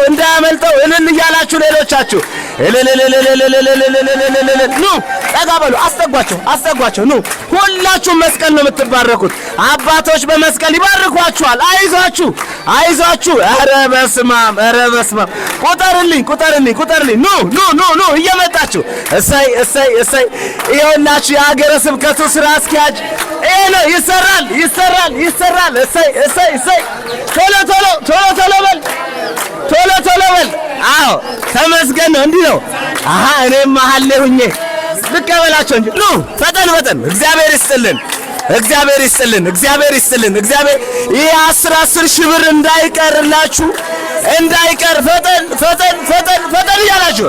እንዳያመልጠው እልል እያላችሁ ሌሎቻችሁ ጠጋ በሉ። አስጠጓቸው። ሁላችሁም መስቀል ነው የምትባረኩት። አባቶች በመስቀል ይባርኳችኋል። አይዟችሁ። ኧረ በስመ አብ ቁጠርልኝ። እየመጣችሁ እሰይ ይኸውላችሁ የሀገረ ስብከቱ ስራ አስኪያጅ ይሄ ነው። ይሰራል። እሰይ ቶሎ በል። አዎ ተመስገን ነው። እንዲህ ነው። እኔም መሀል ላይ ሁኜ ልቀበላቸው እንጂ ፈጠን እግዚአብሔር ይስጥልን። እግዚአብሔር ይሄ 10,000 ብር እንዳይቀርላችሁ ፈጠን እያላችሁ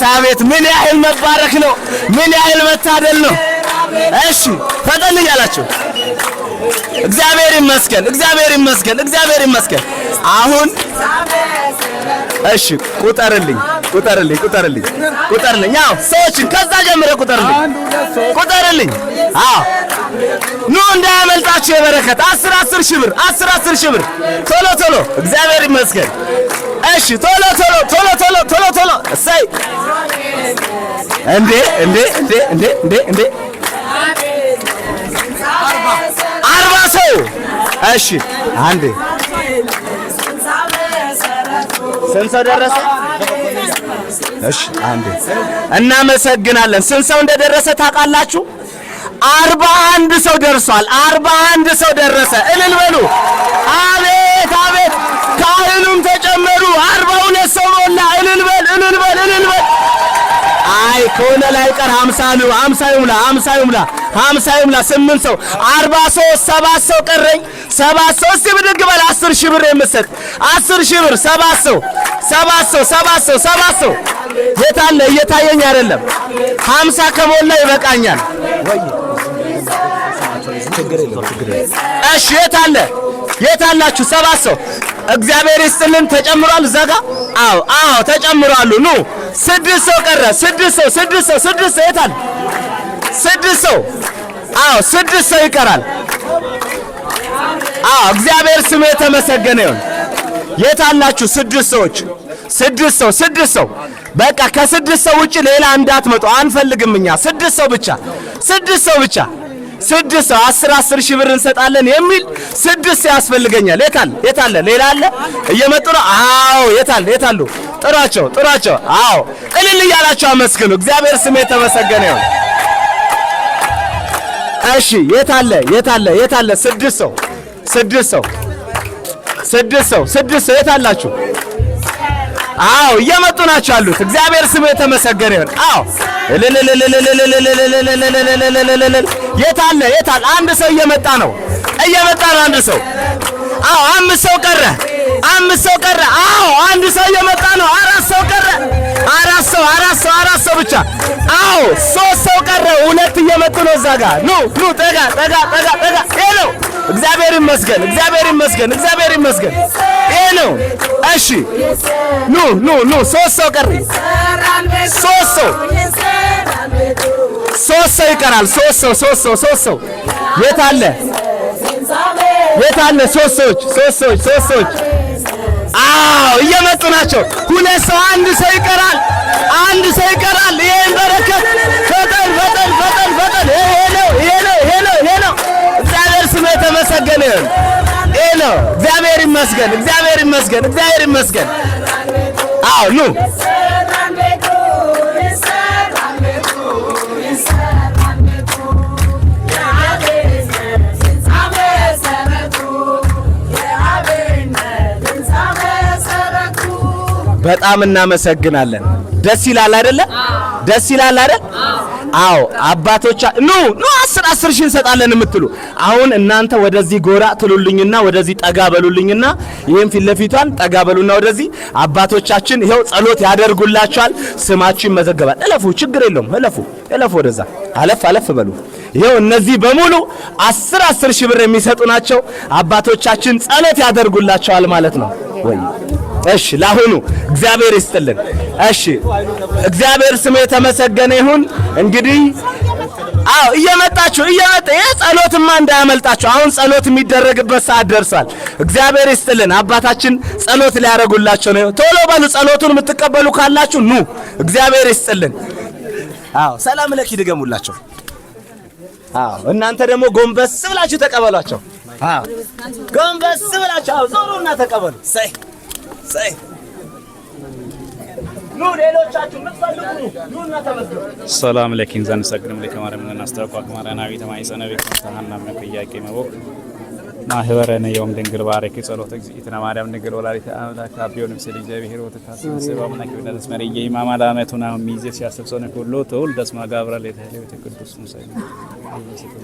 አቤት ምን ያህል መባረክ ነው! ምን ያህል መታደል ነው! እሺ ፈጠን እያላችሁ እግዚአብሔር ይመስገን። አሁን እሺ ቁጠርልኝ። አዎ ሰዎችን ከዛ ጀምረ ቁጠርልኝ። አዎ እንዳያመልጣችሁ የበረከት 10,000 ብር ቶሎ እግዚአብሔር ይመስገን። እሺ ቶሎ እሰይ እንዴ 40 ሰው። እሺ አንዴ ስንት ሰው ደረሰ? እሺ አንዴ እናመሰግናለን። ስንት ሰው እንደደረሰ ታውቃላችሁ? 41 ሰው ደርሷል። 41 ሰው ደረሰ። እልል በሉ። አቤት ካህኑም ተጨመሩ። 42 ሰው ሞላ። እልል በል። አይ ከሆነ ላይ ቀር 50 ይሙላ። 8 ሰው 43 7 ሰው ቀረኝ። 7 ሰው እስቲ ብድግ በል። 10,000 ብር የምሰጥ 10,000 ብር 7 ሰው የታለ? እየታየኝ አይደለም። 50 ከሞላ ይበቃኛል። እሺ የታላችሁ? 7 ሰው እግዚአብሔር ይስጥልን። ተጨምሯል እዛ ጋር? አዎ ተጨምሯል። 6 ሰው ቀረ። 6 ሰው የታል? 6 ሰው 6 ሰው ይቀራል። እግዚአብሔር ስሙ የተመሰገነ ይሁን። የት አላችሁ? 6 ሰው በቃ ከ6 ሰው ውጪ ሌላ እንዳትመጡ አንፈልግም እኛ 6 ሰው ብቻ 6 ሰው 10 ሺህ ብር እንሰጣለን የሚል 6 ሰው ያስፈልገኛል። የት አለ? ሌላ አለ? እየመጡ ነው። አዎ የት አሉ? ጥሯቸው። አዎ እልል እያላችሁ አመስግኑ። እግዚአብሔር ስም የተመሰገነ ይሁን። እሺ የት አለ? 6 ሰው የት አላችሁ? አዎ እየመጡ ናቸው ያሉት። እግዚአብሔር ስም የተመሰገነ ይሁን። አዎ የት አለ? አንድ ሰው እየመጣ ነው። አንድ ሰው። አዎ 5 ሰው ቀረ። አዎ አንድ ሰው እየመጣ ነው። 4 ሰው ቀረ። 4 ሰው ብቻ። አዎ 3 ሰው ቀረ። 2 እየመጡ ነው እዛ ጋር። ኑ ጠጋ። ይሄ ነው። እግዚአብሔር ይመስገን። ይሄ ነው። እሺ ኑ 3 ሰው ቀረ። 3 ሰው ይቀራል። 3 ሰው የት አለ? 3 ሰዎች አዎ እየመጡ ናቸው። 2 ሰው 1 ሰው ይቀራል። ይሄን በረከት ፈጠን ይሄ ነው። እግዚአብሔር ስም የተመሰገነ ይሁን። ይሄ ነው። እግዚአብሔር ይመስገን። አዎ ኑ በጣም እናመሰግናለን። ደስ ይላል አይደል? አዎ አባቶቻ ኑ 10 ሺህ እንሰጣለን የምትሉ አሁን እናንተ ወደዚህ ጎራ ትሉልኝና ወደዚህ ጠጋ በሉልኝና ይሄን ፊት ለፊቷን ጠጋ በሉና ወደዚህ አባቶቻችን ይሄው ጸሎት ያደርጉላችኋል። ስማችሁ ይመዘገባል። እለፉ፣ ችግር የለውም። እለፉ ወደዛ አለፍ በሉ። ይሄው እነዚህ በሙሉ 10 ሺህ ብር የሚሰጡ ናቸው። አባቶቻችን ጸሎት ያደርጉላችኋል ማለት ነው ወይ? እሺ ለአሁኑ እግዚአብሔር ይስጥልን። እሺ እግዚአብሔር ስም የተመሰገነ ይሁን። እንግዲህ አዎ እየመጣችሁ ጸሎትማ እንዳያመልጣችሁ። አሁን ጸሎት የሚደረግበት ሰዓት ደርሷል። እግዚአብሔር ይስጥልን። አባታችን ጸሎት ሊያደርጉላችሁ ነው። ቶሎ በሉ። ጸሎቱን የምትቀበሉ ካላችሁ ኑ። እግዚአብሔር ይስጥልን። አዎ ሰላም ለኪ ድገሙላችሁ። አዎ እናንተ ደግሞ ጎንበስ ብላችሁ ተቀበሏቸው። አዎ ጎንበስ ብላችሁ አዎ ዞሩና ተቀበሉ። ሰይ ኑ ሌሎቻችሁ ምትፈልጉ ኑና ተመስገኑ። ሰላም ለኪን ዘንሰግድም ለከማረም እናስተቋቅ ማራናዊ ተማይሰነብ ከተናናም ከያቄ ነው ማህበረነ የውም ድንግል ባረክ ጸሎት እግዚእትነ ማርያም ድንግል ወላዲተ አምላክ አብዮን ምስል እግዚአብሔር ወተካሰብ ሰባምና ከወዳስ መሪዬ ኢማማ ዳመቱና ሚዜ ሲያሰብሰነ ሁሉ ተውል ደስማ ጋብራል የተለየ ቅዱስ ሙሳ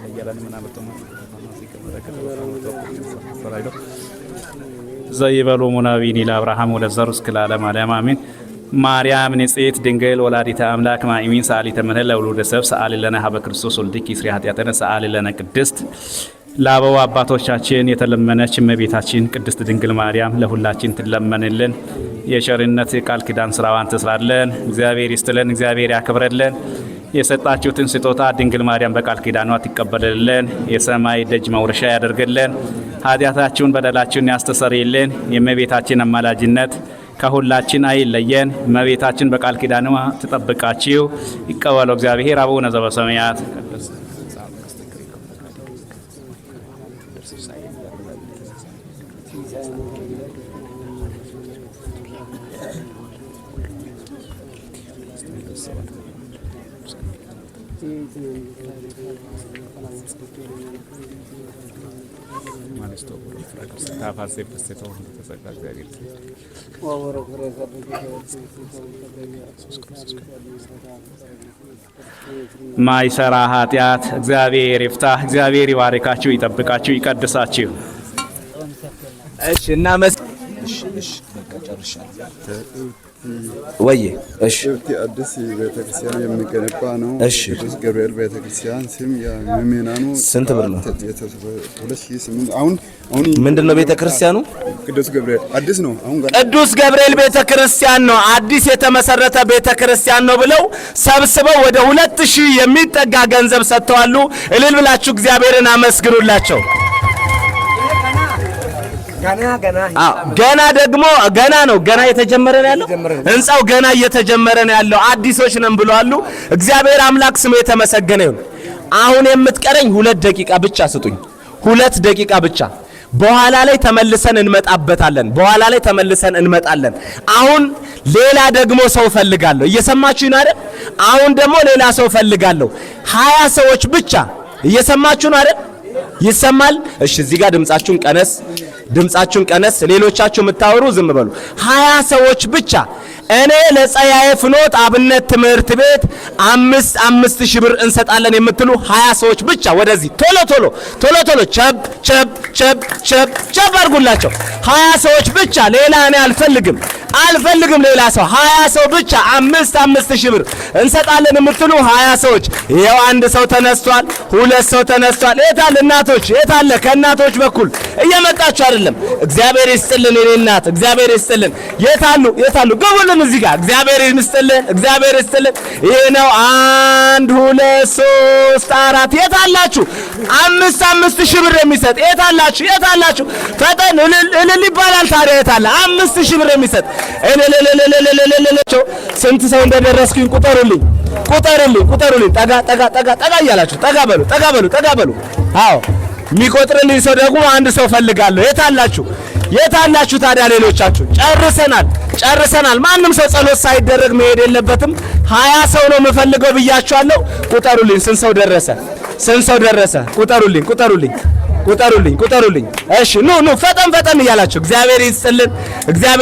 ይያላን ምናበተማ ዘይበሉ ሙናዊኒ ለአብርሃም ወለዘሩስ ክላለም ዓለም አሜን። ማርያም ንጽሕት ድንግል ወላዲተ አምላክ ማእሚን ሰአሊተ ምሕረት ለውሉደ ሰብ ሰአሊ ለነ ሀበ ክርስቶስ ወልድኪ ስሪ ኃጢአተነ ሰአሊ ለነ ቅድስት ለአበው አባቶቻችን የተለመነች እመቤታችን ቅድስት ድንግል ማርያም ለሁላችን ትለመንልን። የቸርነት ቃል ኪዳን ስራዋን ትስራለን። እግዚአብሔር ይስጥልን። እግዚአብሔር ያክብረልን። የሰጣችሁትን ስጦታ ድንግል ማርያም በቃል ኪዳኗ ትቀበልልን። የሰማይ ደጅ መውረሻ ያደርግልን። ኃጢአታችሁን በደላችሁን ያስተሰርይልን። የእመቤታችን አማላጅነት ከሁላችን አይለየን። እመቤታችን በቃል ኪዳኗ ትጠብቃችሁ። ይቀበለው እግዚአብሔር አቡነ ዘበሰማያት ማይሰራ ኃጢአት እግዚአብሔር ይፍታ። እግዚአብሔር ይባርካችሁ፣ ይጠብቃችሁ፣ ይቀድሳችሁ። እሺ እና ወይ እሺ አዲስ ቤተክርስቲያን የሚገነባ ነው። ቅዱስ ገብርኤል ቤተክርስቲያን ስም የምእመናኑ ስንት ብር ነው? 2008 አሁን ምንድነው ቤተክርስቲያኑ? ቅዱስ ገብርኤል አዲስ ነው። አሁን ቅዱስ ገብርኤል ቤተክርስቲያን ነው፣ አዲስ የተመሰረተ ቤተክርስቲያን ነው ብለው ሰብስበው ወደ 2000 የሚጠጋ ገንዘብ ሰጥተዋል። እልል ብላችሁ እግዚአብሔርን አመስግኑላቸው። ገና ደግሞ ገና ነው። ገና እየተጀመረ ነው ያለው ህንጻው ገና እየተጀመረ ነው ያለው። አዲሶች ነን ብለዋል። እግዚአብሔር አምላክ ስሙ የተመሰገነ ይሁን። አሁን የምትቀረኝ 2 ደቂቃ ብቻ ስጡኝ። 2 ደቂቃ ብቻ። በኋላ ላይ ተመልሰን እንመጣለን። አሁን ሌላ ደግሞ ሰው ፈልጋለሁ። እየሰማችሁ ነው አይደል? አሁን ደግሞ ሌላ ሰው ፈልጋለሁ። 20 ሰዎች ብቻ። እየሰማችሁ ነው አይደል? ይሰማል? እሺ፣ እዚህ ጋር ድምጻችሁን ቀነስ። ሌሎቻችሁ የምታወሩ ዝም በሉ። 20 ሰዎች ብቻ። እኔ ለጸያዬ ፍኖት አብነት ትምህርት ቤት 5,000 ብር እንሰጣለን የምትሉ 20 ሰዎች ብቻ ወደዚህ ቶሎ ቸብ አድርጉላቸው። 20 ሰዎች ብቻ። ሌላ እኔ አልፈልግም ሌላ ሰው። 20 ሰው ብቻ 5,000 ብር እንሰጣለን የምትሉ 20 ሰዎች። ይሄው አንድ ሰው ተነስቷል፣ 2 ሰው ተነስቷል። የታል እናቶች? የታለ? ከእናቶች በኩል እየመጣችሁ አይደለም? እግዚአብሔር ይስጥልን የኔ እናት፣ እግዚአብሔር ይስጥልን። የታሉ? ግቡልን እዚህ ጋር። እግዚአብሔር ይስጥልን። ይሄ ነው 1 2 3 4 የታላችሁ? 5,000 ብር የሚሰጥ የታላችሁ? ፈጠን እልል ይባላል። ታዲያ የታለ 5,000 ብር የሚሰጥ? ስንት ሰው እንደደረስኩኝ ቁጠሩልኝ። ጠጋ እያላችሁ ጠጋ በሉ። አዎ የሚቆጥርልኝ ሰው ደግሞ አንድ ሰው ፈልጋለሁ። የታላችሁ ታዲያ? ሌሎቻችሁ ጨርሰናል። ማንም ሰው ጸሎት ሳይደረግ መሄድ የለበትም። 20 ሰው ነው የምፈልገው ብያችኋለሁ። ቁጠሩልኝ። ስንት ሰው ደረሰ? ቁጠሩልኝ። እሺ ኑ ፈጠን እያላችሁ። እግዚአብሔር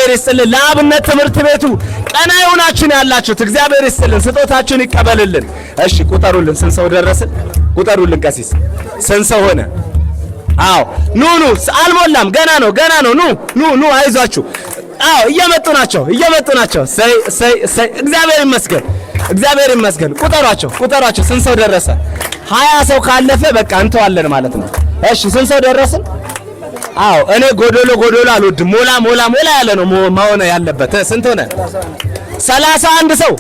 ይስጥልን። ለአብነት ትምህርት ቤቱ ቀና ይሁናችሁ ያላችሁት እግዚአብሔር ይስጥልን። ስጦታችሁን ይቀበልልን። እሺ ቁጠሩልን። ስንት ሰው ደረስን? ቁጠሩልን። ቀሲስ ስንት ሰው ሆነ? አዎ ኑ አልሞላም። ገና ነው። ኑ አይዟችሁ። አዎ እየመጡ ናቸው። እግዚአብሔር ይመስገን። ቁጠሯቸው። ስንት ሰው ደረሰ? 20 ሰው ካለፈ በቃ እንተዋለን ማለት ነው። እሺ ስንት ሰው ደረስን? አዎ እኔ ጎዶሎ አልወድም። ሞላ ያለ ነው መሆን ያለበት። ስንት ሆነ? 31 ሰው።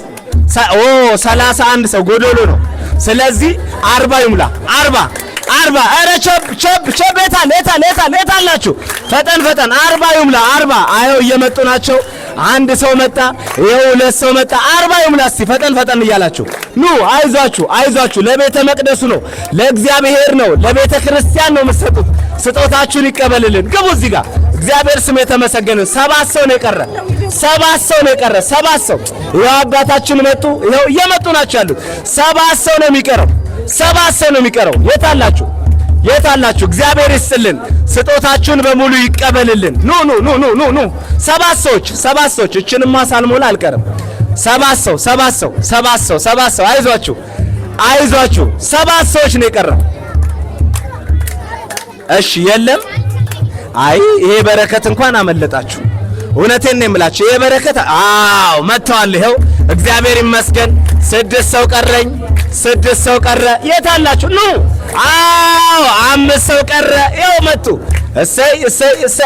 31 ሰው ጎዶሎ ነው። ስለዚህ 40 ይሙላ። 40 ኧረ ቸብ የታላችሁ? ፈጠን 40 ይሙላ። 40 አየው እየመጡ ናቸው። አንድ ሰው መጣ፣ ይኸው 2 ሰው መጣ። 40 ይሙላ። እስቲ ፈጠን እያላችሁ ኑ። አይዟችሁ። ለቤተ መቅደሱ ነው፣ ለእግዚአብሔር ነው፣ ለቤተ ክርስቲያን ነው የምትሰጡት። ስጦታችሁን ይቀበልልን። ግቡ እዚህ ጋር። እግዚአብሔር ስም የተመሰገነ። 7 ሰው ነው የቀረ። 7 ሰው። ይኸው አባታችን መጡ። ይኸው እየመጡ ናቸው ያሉት። 7 ሰው ነው የሚቀረው። የታላችሁ? እግዚአብሔር ይስጥልን። ስጦታችሁን በሙሉ ይቀበልልን። ኑ 7 ሰዎች። እችንማ ሳልሞላ አልቀርም። 7 ሰው። አይዟችሁ። 7 ሰዎች ነው የቀረው። እሺ የለም። አይ ይሄ በረከት እንኳን አመለጣችሁ። እውነቴን ነው የምላችሁ። ይሄ በረከት መጥተዋል። ይኸው እግዚአብሔር ይመስገን። 6 ሰው ቀረ። የታላችሁ? ኑ 5 ሰው ቀረ። ይኸው መጡ። እሰይ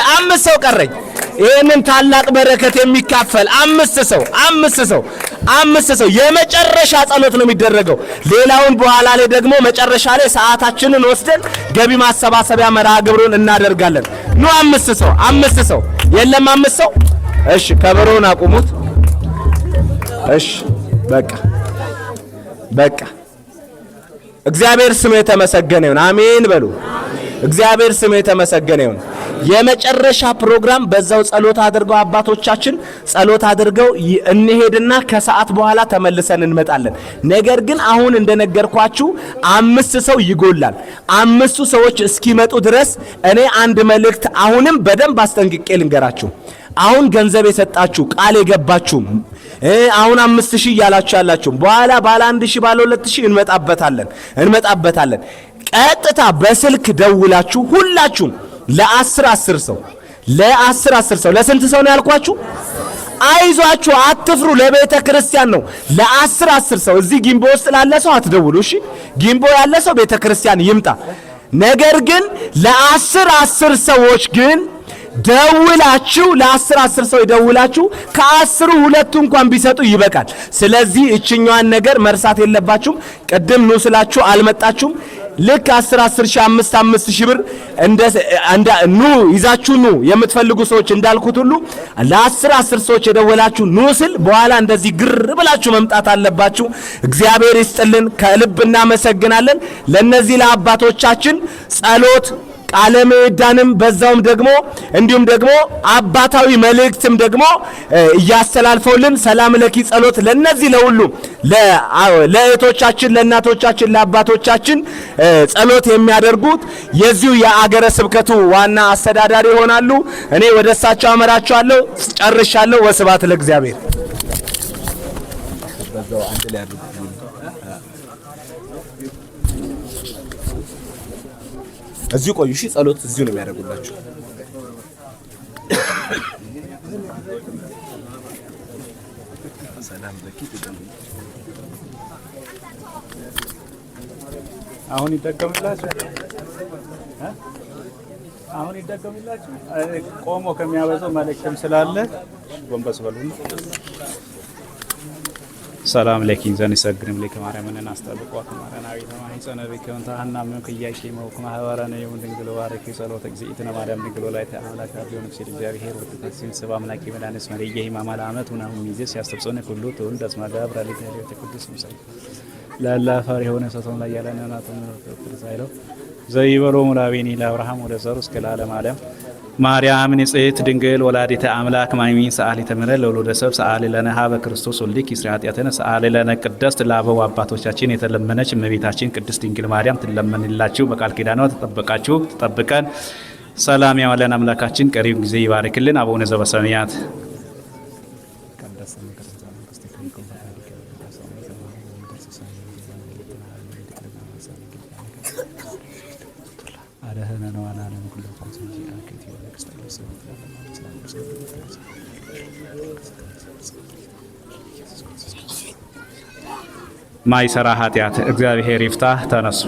5 ሰው ቀረኝ። ይህንን ታላቅ በረከት የሚካፈል 5 ሰው። የመጨረሻ ጸሎት ነው የሚደረገው። ሌላውን በኋላ ላይ ደግሞ መጨረሻ ላይ ሰዓታችንን ወስደን ገቢ ማሰባሰቢያ መርሃ ግብሩን እናደርጋለን። ኑ 5 ሰው። የለም 5 ሰው። እሺ ከበሮውን አቁሙት። እሺ በቃ እግዚአብሔር ስሙ የተመሰገነ ይሁን። አሜን በሉ። እግዚአብሔር ስሙ የተመሰገነ ይሁን። የመጨረሻ ፕሮግራም በዛው ጸሎት አድርገው አባቶቻችን ጸሎት አድርገው እንሄድና ከሰዓት በኋላ ተመልሰን እንመጣለን። ነገር ግን አሁን እንደነገርኳችሁ 5 ሰው ይጎላል። 5 ሰዎች እስኪመጡ ድረስ እኔ አንድ መልእክት አሁንም በደንብ አስጠንቅቄ ልንገራችሁ። አሁን ገንዘብ የሰጣችሁ ቃል የገባችሁ አሁን 5000 እያላችሁ ያላችሁ በኋላ ባለ 1000 ባለ 2000 እንመጣበታለን። ቀጥታ በስልክ ደውላችሁ ሁላችሁም ለ10 ሰው ለስንት ሰው ነው ያልኳችሁ? አይዟችሁ አትፍሩ። ለቤተ ክርስቲያን ነው። ለ10 ሰው እዚህ ጊምቦ ውስጥ ላለ ሰው አትደውሉ። እሺ ጊምቦ ያለ ሰው ቤተ ክርስቲያን ይምጣ። ነገር ግን ለ10 ሰዎች ግን ደውላችሁ ለ10 ሰው ይደውላችሁ ከ10 2 እንኳን ቢሰጡ ይበቃል። ስለዚህ እችኛዋን ነገር መርሳት የለባችሁም። ቀደም ነው ስላችሁ አልመጣችሁም። ልክ 10 ሺህ 5 ሺህ ብር እንደ ኑ ይዛችሁ ኑ የምትፈልጉ ሰዎች እንዳልኩት ሁሉ ለ10 ሰዎች የደወላችሁ ኑ ስል በኋላ እንደዚህ ግር ብላችሁ መምጣት አለባችሁ። እግዚአብሔር ይስጥልን፣ ከልብ እናመሰግናለን። ለነዚህ ለአባቶቻችን ጸሎት ቃለ ምዕዳንም በዛውም ደግሞ እንዲሁም ደግሞ አባታዊ መልእክትም ደግሞ እያስተላልፈውልን ሰላም ለኪ ጸሎት ለነዚህ ለሁሉ ለእህቶቻችን፣ ለእናቶቻችን፣ ለአባቶቻችን ጸሎት የሚያደርጉት የዚሁ የአገረ ስብከቱ ዋና አስተዳዳሪ ይሆናሉ። እኔ ወደ እሳቸው አመራቸዋለሁ። ጨርሻለሁ። ወስብሐት ለእግዚአብሔር። እዚሁ ቆዩ። እሺ ጸሎት እዚሁ ነው የሚያደርጉላችሁ። አሁን ይደገምላችሁ ቆሞ ከሚያበዛው መልእክትም ስላለ ጎንበስ በሉና ሰላም ለኪ ዘን ይሰግድም ለኪ ማርያምን አስጠብቋት ማራናዊ ተማይ ጸነብከ ወንታ ሐናም ከያይሽ መውክ ማህበራነ ይሁን ድንግል ባረኪ ጸሎተ እግዚእትነ ማርያም ድንግል ላይ ተአምላክ አብዮን ሲል እግዚአብሔር ወጥተሲን ሰባም ናቂ መዳንስ መሪየ ማማላ አመት ሆነ ሚዜስ ያስተብጾነ ሁሉ ተወልድ አስማዳ ብራሊተ ተቅዱስ ምሳሌ ላላ ፈር የሆነ ሰቶን ላይ ያለና ተፈርዛይለው ዘይበሎ ሙላቢኒ ለአብርሃም ወደ ዘሩ እስከ ለዓለም ዓለም ማርያም ንጽሕት ድንግል ወላዲተ አምላክ ማይሚን ሰአሊተ ምሕረት ለወልደ ሰብ ሰአሊ ለነ ሀበ ክርስቶስ ወልድኪ እስራ ኃጢአተነ ሰአሊ ለነ ቅድስት ለአበው አባቶቻችን የተለመነች እመቤታችን ቅድስት ድንግል ማርያም ትለመንላችሁ። በቃል ኪዳኗ ተጠብቃችሁ ትጠብቀን። ሰላም ያዋለን አምላካችን ቀሪው ጊዜ ይባርክልን። አቡነ ዘበሰማያት ማይሰራ ኃጢአት እግዚአብሔር ይፍታ። ተነሱ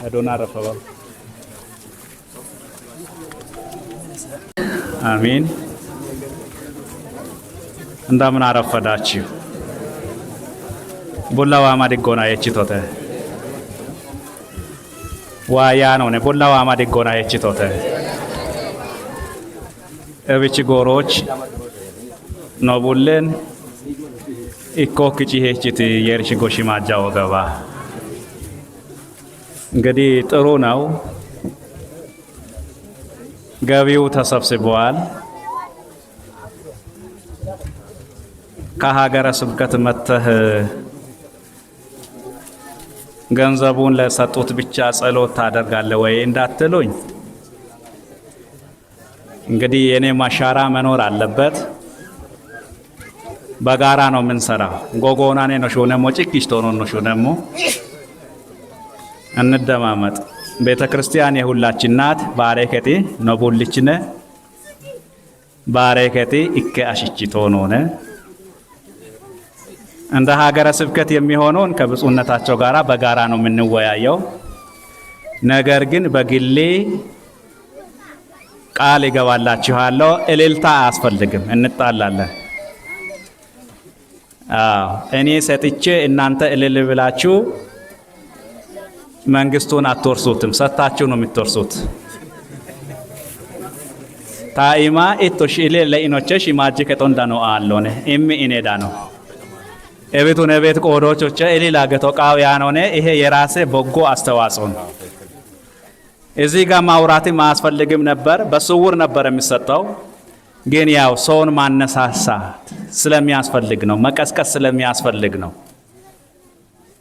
አዶና ረፈባ አሜን። እንደምን አረፈዳችሁ። ቦላዋ ማዲጎና የቺቶተ ዋያ ነው ነ ቦላዋ ማዲጎና የቺቶተ እብች ጎሮች ነው ቡለን ኢኮክጪ ሄችት የርሽ ጎሽ ማጃ ወገባ እንግዲህ ጥሩ ነው። ገቢው ተሰብስቧል። ከሀገረ ስብከት መተህ ገንዘቡን ለሰጡት ብቻ ጸሎት ታደርጋለህ ወይ እንዳትሉኝ፣ እንግዲህ የኔ ማሻራ መኖር አለበት። በጋራ ነው የምንሰራው። ጎጎናኔ ነው ሾነሞ ጭቅሽቶ ነው ሾነሞ እንደማመጥ ቤተክርስቲያን የሁላችን ናት። ባረከቲ ነው ቡልችነ ባረከቲ እከ አሽችቶ ነውነ እንደ ሀገረ ስብከት የሚሆነውን ከብፁዕነታቸው ጋራ በጋራ ነው የምንወያየው። ነገር ግን በግሌ ቃል ይገባላችኋለሁ፣ እልልታ አያስፈልግም፣ እንጣላለን። እኔ ሰጥቼ እናንተ እልል ብላችሁ መንግስቱን አትወርሱትም፣ ሰጣችሁ ነው የምትወርሱት። ታይማ እቶሽ ኢሌ ለኢኖቸሽ ማጅ ከጦንዳ ነው አለone እም ኢኔዳ ነው እቤቱ ነቤት ቆዶቾች ኢሌ ላገቶ ቃው ያነone ይሄ የራሴ በጎ አስተዋጽኦ ነው። እዚህ ጋር ማውራት ማያስፈልግም ነበር፣ በስውር ነበር የሚሰጠው። ግን ያው ሰውን ማነሳሳት ስለሚያስፈልግ ነው፣ መቀስቀስ ስለሚያስፈልግ ነው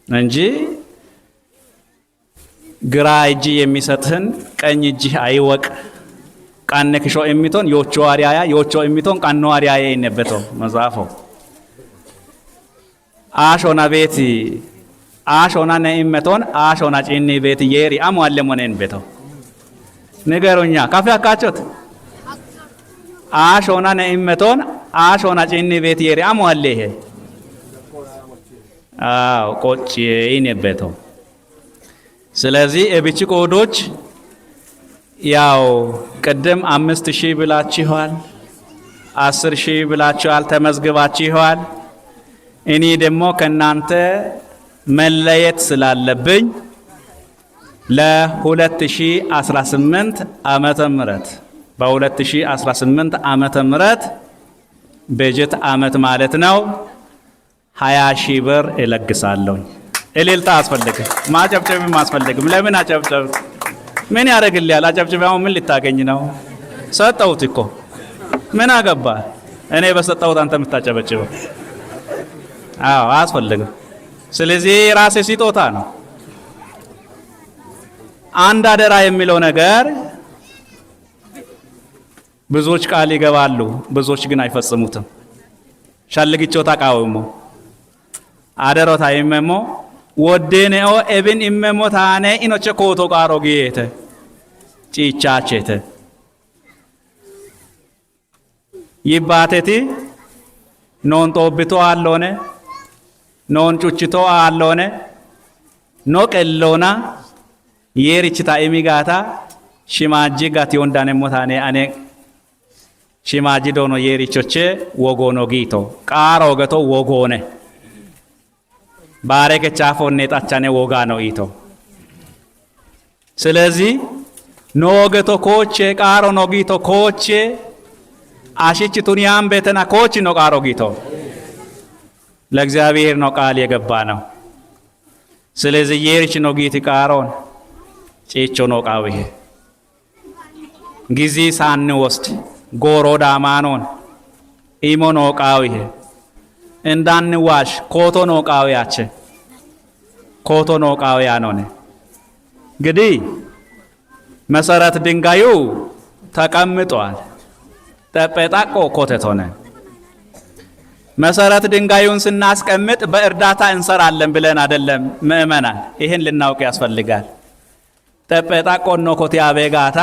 እንጂ ግራ እጅ የሚሰጥህን ቀኝ እጅ አይወቅ። ቃነክሾ የሚቶን ዮቾ አሪያያ ዮቾ የሚቶን ቃኖ አሪያያ ይነበቶ መዛፎ አሾና ቤት አሾና ነይመቶን አሾና ጪኒ ቤት የሪ አሟለሞነን ቤቶ ነገሩኛ ካፌ አካቾት አሾና ነይመቶን አሾና ጪኒ ቤት የሪ አሟለ ይሄ ቆጭ ይነበቶ። ስለዚህ እብች ቆዶች ያው ቅድም 5000 ብላችኋል፣ 10000 ብላችኋል፣ ተመዝግባችኋል። እኔ ደግሞ ከናንተ መለየት ስላለብኝ ለ2018 ዓመተ ምህረት በ2018 ዓመተ ምህረት በጀት ዓመት ማለት ነው 20 ሺህ ብር እለግሳለሁ። እልልታ አስፈልግም፣ ማጨብጨብም አስፈልግም። ለምን አጨብጨብ? ምን ያደርግልኛል? አጨብጨባው ምን ልታገኝ ነው? ሰጠሁት እኮ ምን አገባ? እኔ በሰጠሁት አንተ የምታጨበጭበው? አዎ አስፈልግም። ስለዚህ ራሴ ስጦታ ነው። አንድ አደራ የሚለው ነገር ብዙዎች ቃል ይገባሉ፣ ብዙዎች ግን አይፈጽሙትም። ሸልግቾ ተቃውሞ አደሮታ ይመሞ ወደኔኦ ኤብን ይመሞ ታኔ ኢኖቸ ኮቶ ቃሮ ጌተ ጪቻቸተ ይባቴቲ ኖን ጦብቶ አሎነ ኖን ጩችቶ አሎነ ኖቀሎና የሪችታ ኢሚጋታ ሽማጂ ጋቲ ወንዳኔ ሞታኔ አኔ ሽማጂ ዶኖ የሪቾቼ ወጎኖ ጊቶ ቃሮ ገቶ ወጎነ ባረከ ቻፎኔ ጣቻኔ ወጋ ነው ኢቶ ስለዚህ ኖገቶ ኮቼ ቃሮ ነው ጊቶ ኮቼ አሽች ቱንያም ቤተና ኮች ነው ቃሮ ጊቶ ለእግዚአብሔር ነው ቃል የገባ ነው። ስለዚህ የሪች ነው ጊቲ ቃሮን ጪቾ ነው ቃው ይሄ ጊዜ ሳንወስድ ጎሮ ዳማኖን ኢሞ ነው ቃው ይሄ እንዳንዋሽ ኮቶ ነው ቃው ያቸ ኮቶ ነው ቃው ያኖነ እንግዲህ መሰረት ድንጋዩ ተቀምጧል። ተጠጣቆ ኮተት ሆነ። መሰረት ድንጋዩን ስናስቀምጥ በእርዳታ እንሰራለን ብለን አይደለም ምእመናን፣ ይሄን ልናውቅ ያስፈልጋል። ተጠጣቆ ነው ኮት ያበጋታ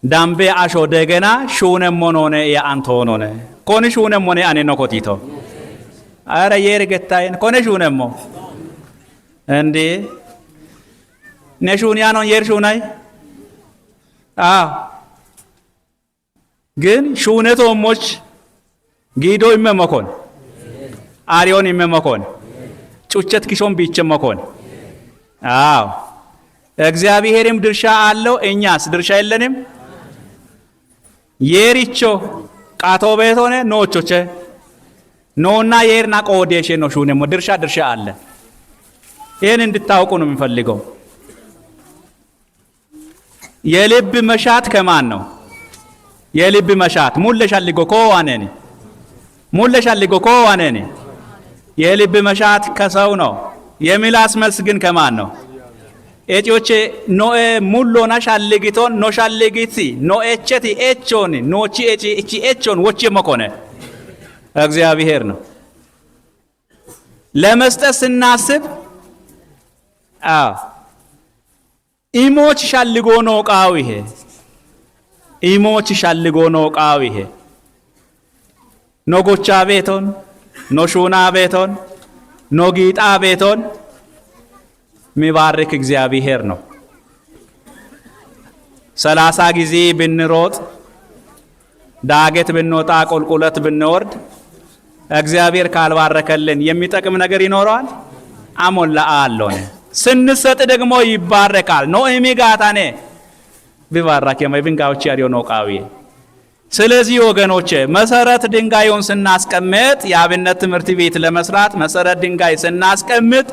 ዳምቤ አሾ ደገና ሹነም ሞኖነ ያንተ ሆኖነ ኮን ሹነም ሞኔ አኔ ነው ኮቲቶ አረ የርገታይን ኮን ሹነም ሞ እንዴ ነሹንያ ነው የርሹናይ ግን ሹነቶሞች ጊዶ ይመመኮን አሪዮን ይመመኮን ጩቸት ኪሾን ቢቸመኮን እግዚአብሔርም ድርሻ አለው፣ እኛስ ድርሻ የለንም። የሪቾ ቃቶ ቤቶነ ኖቾቼ ኖና የርና ቆዴሽ ነው ሹነሞ ድርሻ አለ። ይሄን እንድታውቁ ነው የምፈልገው። የልብ መሻት ከማን ነው? የልብ መሻት ሙለሻልጎ ኮዋነኒ ሙለሻልጎ ኮዋነኒ የልብ መሻት ከሰው ነው። የሚላስ መልስ ግን ከማን ነው? ኤጮቼ ኖኤ ሙሎና ሻልጊቶን ኖ ሻልጊቲ ኖኤቸቲ ኤቾን ኖቺ እቺ ኤቾን ወቼ መኮነ እግዚአብሔር ነው። ለመስጠት ስናስብ ኢሞች ሻልጎ ነው ቃው ይሄ ኢሞች ሻልጎ ነው ቃው ይሄ ኖጎቻ ቤቶን ኖሹና ቤቶን ኖጊጣ ቤቶን ሚባርክ እግዚአብሔር ነው። 30 ጊዜ ብንሮጥ ዳገት ብንወጣ ቁልቁለት ብንወርድ እግዚአብሔር ካልባረከልን የሚጠቅም ነገር ይኖረዋል? አሞላ አለone ስንሰጥ ደግሞ ይባረካል። ነው ኢሚጋታኔ ቢባረክ የማይብንጋውቺ ያሪዮ ነው ቃዊ። ስለዚህ ወገኖቼ መሰረት ድንጋዩን ስናስቀምጥ የአብነት ትምህርት ቤት ለመስራት መሰረት ድንጋይ ስናስቀምጥ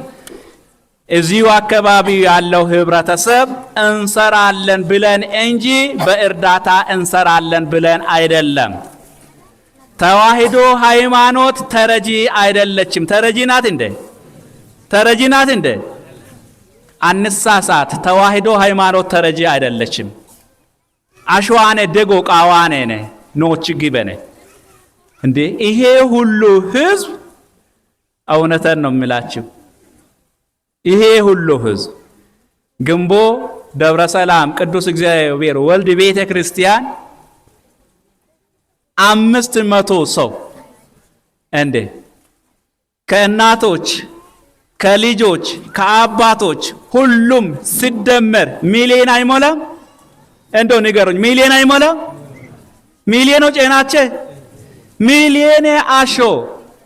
እዚሁ አካባቢ ያለው ህብረተሰብ እንሰራለን ብለን እንጂ በእርዳታ እንሰራለን ብለን አይደለም። ተዋህዶ ሃይማኖት ተረጂ አይደለችም። ተረጂ ናት እንዴ? ተረጂ ናት እንዴ? አንሳሳት። ተዋህዶ ሃይማኖት ተረጂ አይደለችም። አሽዋኔ ደጎ ቃዋኔ ነ ኖች ግበነ እንዴ ይሄ ሁሉ ህዝብ እውነተን ነው የምላችሁ። ይሄ ሁሉ ህዝብ ግንቦ ደብረ ሰላም ቅዱስ እግዚአብሔር ወልድ ቤተ ክርስቲያን 500 ሰው እንዴ ከእናቶች ከልጆች ከአባቶች ሁሉም ሲደመር ሚሊዮን አይሞላም? እንደው ንገሩኝ፣ ሚሊዮን አይሞላም? ሚሊዮኖች ጨናቸ ሚሊዮን አሾ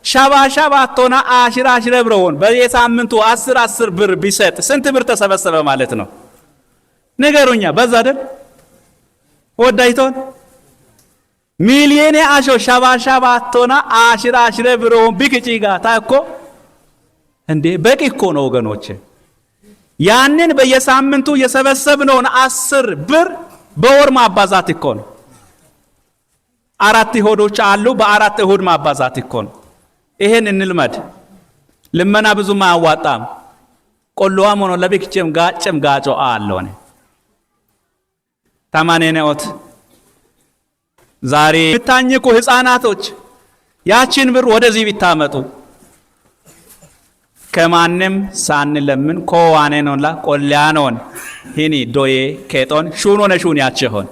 ሸባቶና አሽራ ብሮን በየሳምንቱ 10 ብር ቢሰጥ ስንት ብር ተሰበሰበ ማለት ነው? ንገሩኛ። በዛ አይደል ወዳይቶን ሚሊዮኔ አሾ ሸባቶና አሽራ ብሮን ቢክጪጋ ታኮ እንዴ በቂ እኮ ነው ወገኖቼ። ያንን በየሳምንቱ የሰበሰብነውን 10 ብር በወር ማባዛት እኮ ነው። 4 ሆዶች አሉ፣ በ4 እሁድ ማባዛት እኮ ነው። ይሄን እንልመድ። ልመና ብዙም አያዋጣም። ቆሎዋም ሆኖ ለቢክቼም ጋጭም ጋጮ አለone ታማኔነውት ዛሬ ብታኝኩ ህፃናቶች ያችን ብር ወደዚህ ቢታመጡ ከማንም ሳንለምን ኮዋኔ ነውላ ቆሊያኖን ሂኒ ዶዬ ከጦን ሹኖ ነሹን ያቸሆን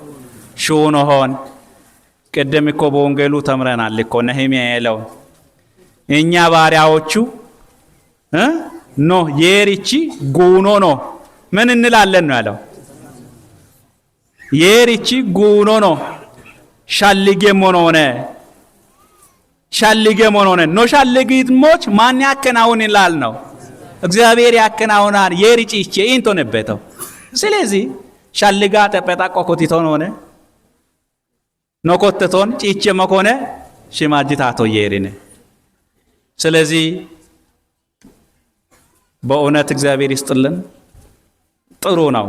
ሹኖ ሆን ቀደም እኮ በወንጌሉ ተምረናል እኮ ነህምያ ያለው እኛ ባሪያዎቹ ኖ የሪቺ ጉኖ ነው ምን እንላለን ነው ያለው። የሪቺ ጉኖ ነው ሻልጌ ሞኖነ ኖ ሻልጌትሞች ማን ያከናውን ይላል ነው እግዚአብሔር ያከናውናል። የሪቺ እቺ ኢንቶ ነበተው ስለዚህ ሻልጋ ተጠጣ ቆኮቲቶን ሆነ ኖኮተቶን ጪቼ መኮነ ሽማጅታቶ የሪነ ስለዚህ በእውነት እግዚአብሔር ይስጥልን። ጥሩ ነው።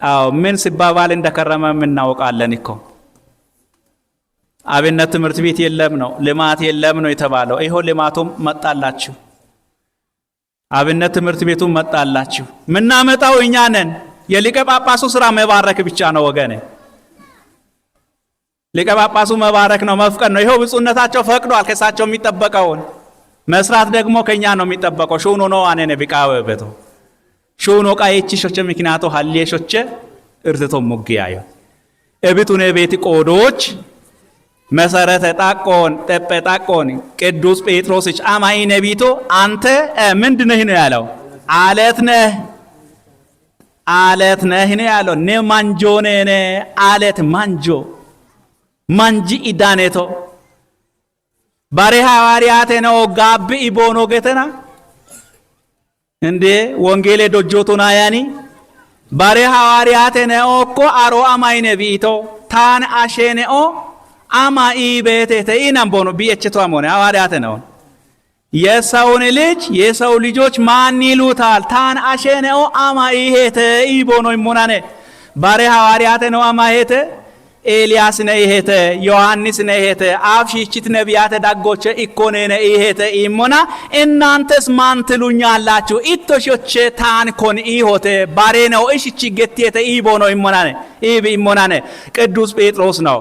አዎ ምን ሲባባል እንደከረመ እናውቃለን እኮ። አብነት ትምህርት ቤት የለም ነው፣ ልማት የለም ነው የተባለው። ይሄው ልማቱም መጣላችሁ፣ አብነት ትምህርት ቤቱም መጣላችሁ። ምናመጣው እኛ ነን። የሊቀ ጳጳሱ ስራ መባረክ ብቻ ነው ወገኔ። ሊቀ ጳጳሱ መባረክ ነው፣ መፍቀድ ነው። ይሄው ብፁዕነታቸው ፈቅዷል። ከሳቸው የሚጠበቀውን መስራት ደግሞ ከኛ ነው የሚጠበቀው። ሹኖ ነው አነነ ቢቃወበቶ ሹኖ ቃይቺ ሾቸ ምክንያቱ ሀሌ ሾቸ እርትቶ ሙግያዮ እብቱነ ቤት ቆዶች መሰረተ ጣቆን ጠጠጣቆን ቅዱስ ጴጥሮስች አማይ ነቢቶ አንተ ምንድነህ ነው ያለው? አለት ነህ ነው ያለው። ነ ማንጆ ነነ አለት ማንጂ ኢዳኔቶ ባሬ ሐዋርያቴ ነው ጋብ ኢቦኖ ገተና እንዴ ወንጌሌ ዶጆቶና ያኒ ባሬ ሐዋርያቴ ነው እኮ አሮ አማይ ነቢቶ ታን አሸኔኦ አማ ኢቤቴ ኢናምቦኖ ቢኤችቶ አሞነ ሐዋርያቴ ነው። የሰውን ልጅ የሰው ልጆች ማን ይሉታል? ታን አሸኔኦ አማ ኢሄተ ኢቦኖ ይሞናኔ ባሬ ሐዋርያቴ ነው አማ ሄተ ኤልያስ ነው ይሄተ ዮሐንስ ነው ይሄተ አፍሺችት ነቢያት ዳጎቸ ኢኮኔ ነው ይሄተ ኢሞና እናንተስ ማን ትሉኛላችሁ? ኢቶሾቼ ታን ኮን ኢሆተ ባሬ ነው እሺቺ ገቴተ ኢቦኖ ይሞናኔ ኢሞናኔ ቅዱስ ጴጥሮስ ነው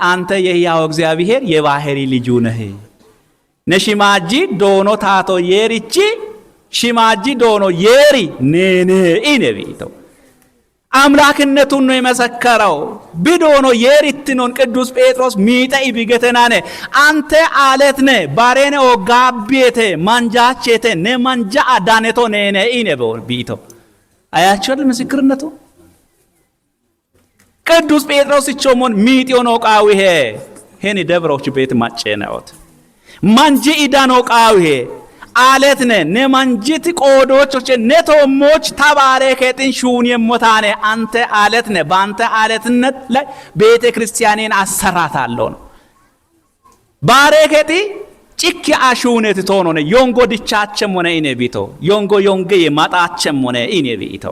አንተ የሕያው እግዚአብሔር የባህሪ ልጁ ነህ ነሽማጂ ዶኖ ታቶ የሪቺ ሽማጂ ዶኖ የሪ ነነ ኢነቢቶ አምላክነቱን ነው የመሰከረው። ቢዶኖ የሪትኖን ቅዱስ ጴጥሮስ ሚጠይ ቢገተናነ አንተ አለት ነህ ባሬነ ኦጋቤቴ ማንጃቼቴ ነማንጃ አዳኔቶ ነነ ኢነቦ ቢቶ አያቸል ምስክርነቱ ቅዱስ ጴጥሮስ ቾሞን ሚጢዮኖ ቃዊሄ ሄኒ ደብሮች ቤት ማጨናውት ማንጂ ኢዳኖ ቃዊሄ አለት ነህ ነማንጂት ቆዶቾች ነቶሞች ተባረከትን ሹን የሞታኔ አንተ አለት ነህ። በአንተ አለትነት ላይ ቤተ ክርስቲያኔን አሰራታለሁ ነው ባረከቲ ጭኪ አሹነት ቶኖነ ዮንጎ ድቻቸም ሆነ ኢኔ ቢቶ ዮንጎ የማጣቸም ሆነ ኢኔ ቢቶ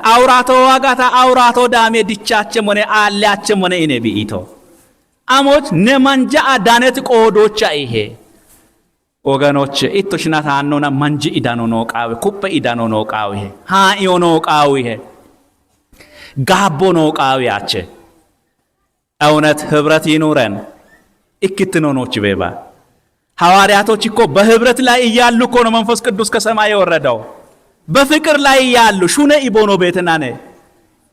አውራቶ ዋጋታ አውራቶ ዳሜ ድቻቸም ሆነ አላቸም ሆነ ኢኔ ቢቶ አሞች ነማንጃ አዳነት ቆዶቻ ይሄ ወገኖች ኢቶሽናት አኖና ማንጂ ኢዳኖ ነው ቃው ኩበ ኢዳኖ ነው ቃው ይሄ ሃኢዮ ነው ቃው ይሄ ጋቦ ነው ቃው ያቸ እውነት ህብረት ይኑረን። እክትኖኖች ቤባ ሐዋርያቶች እኮ በህብረት ላይ እያሉ እኮ ነው መንፈስ ቅዱስ ከሰማይ የወረደው። በፍቅር ላይ እያሉ ሹነ ኢቦኖ ቤተናነ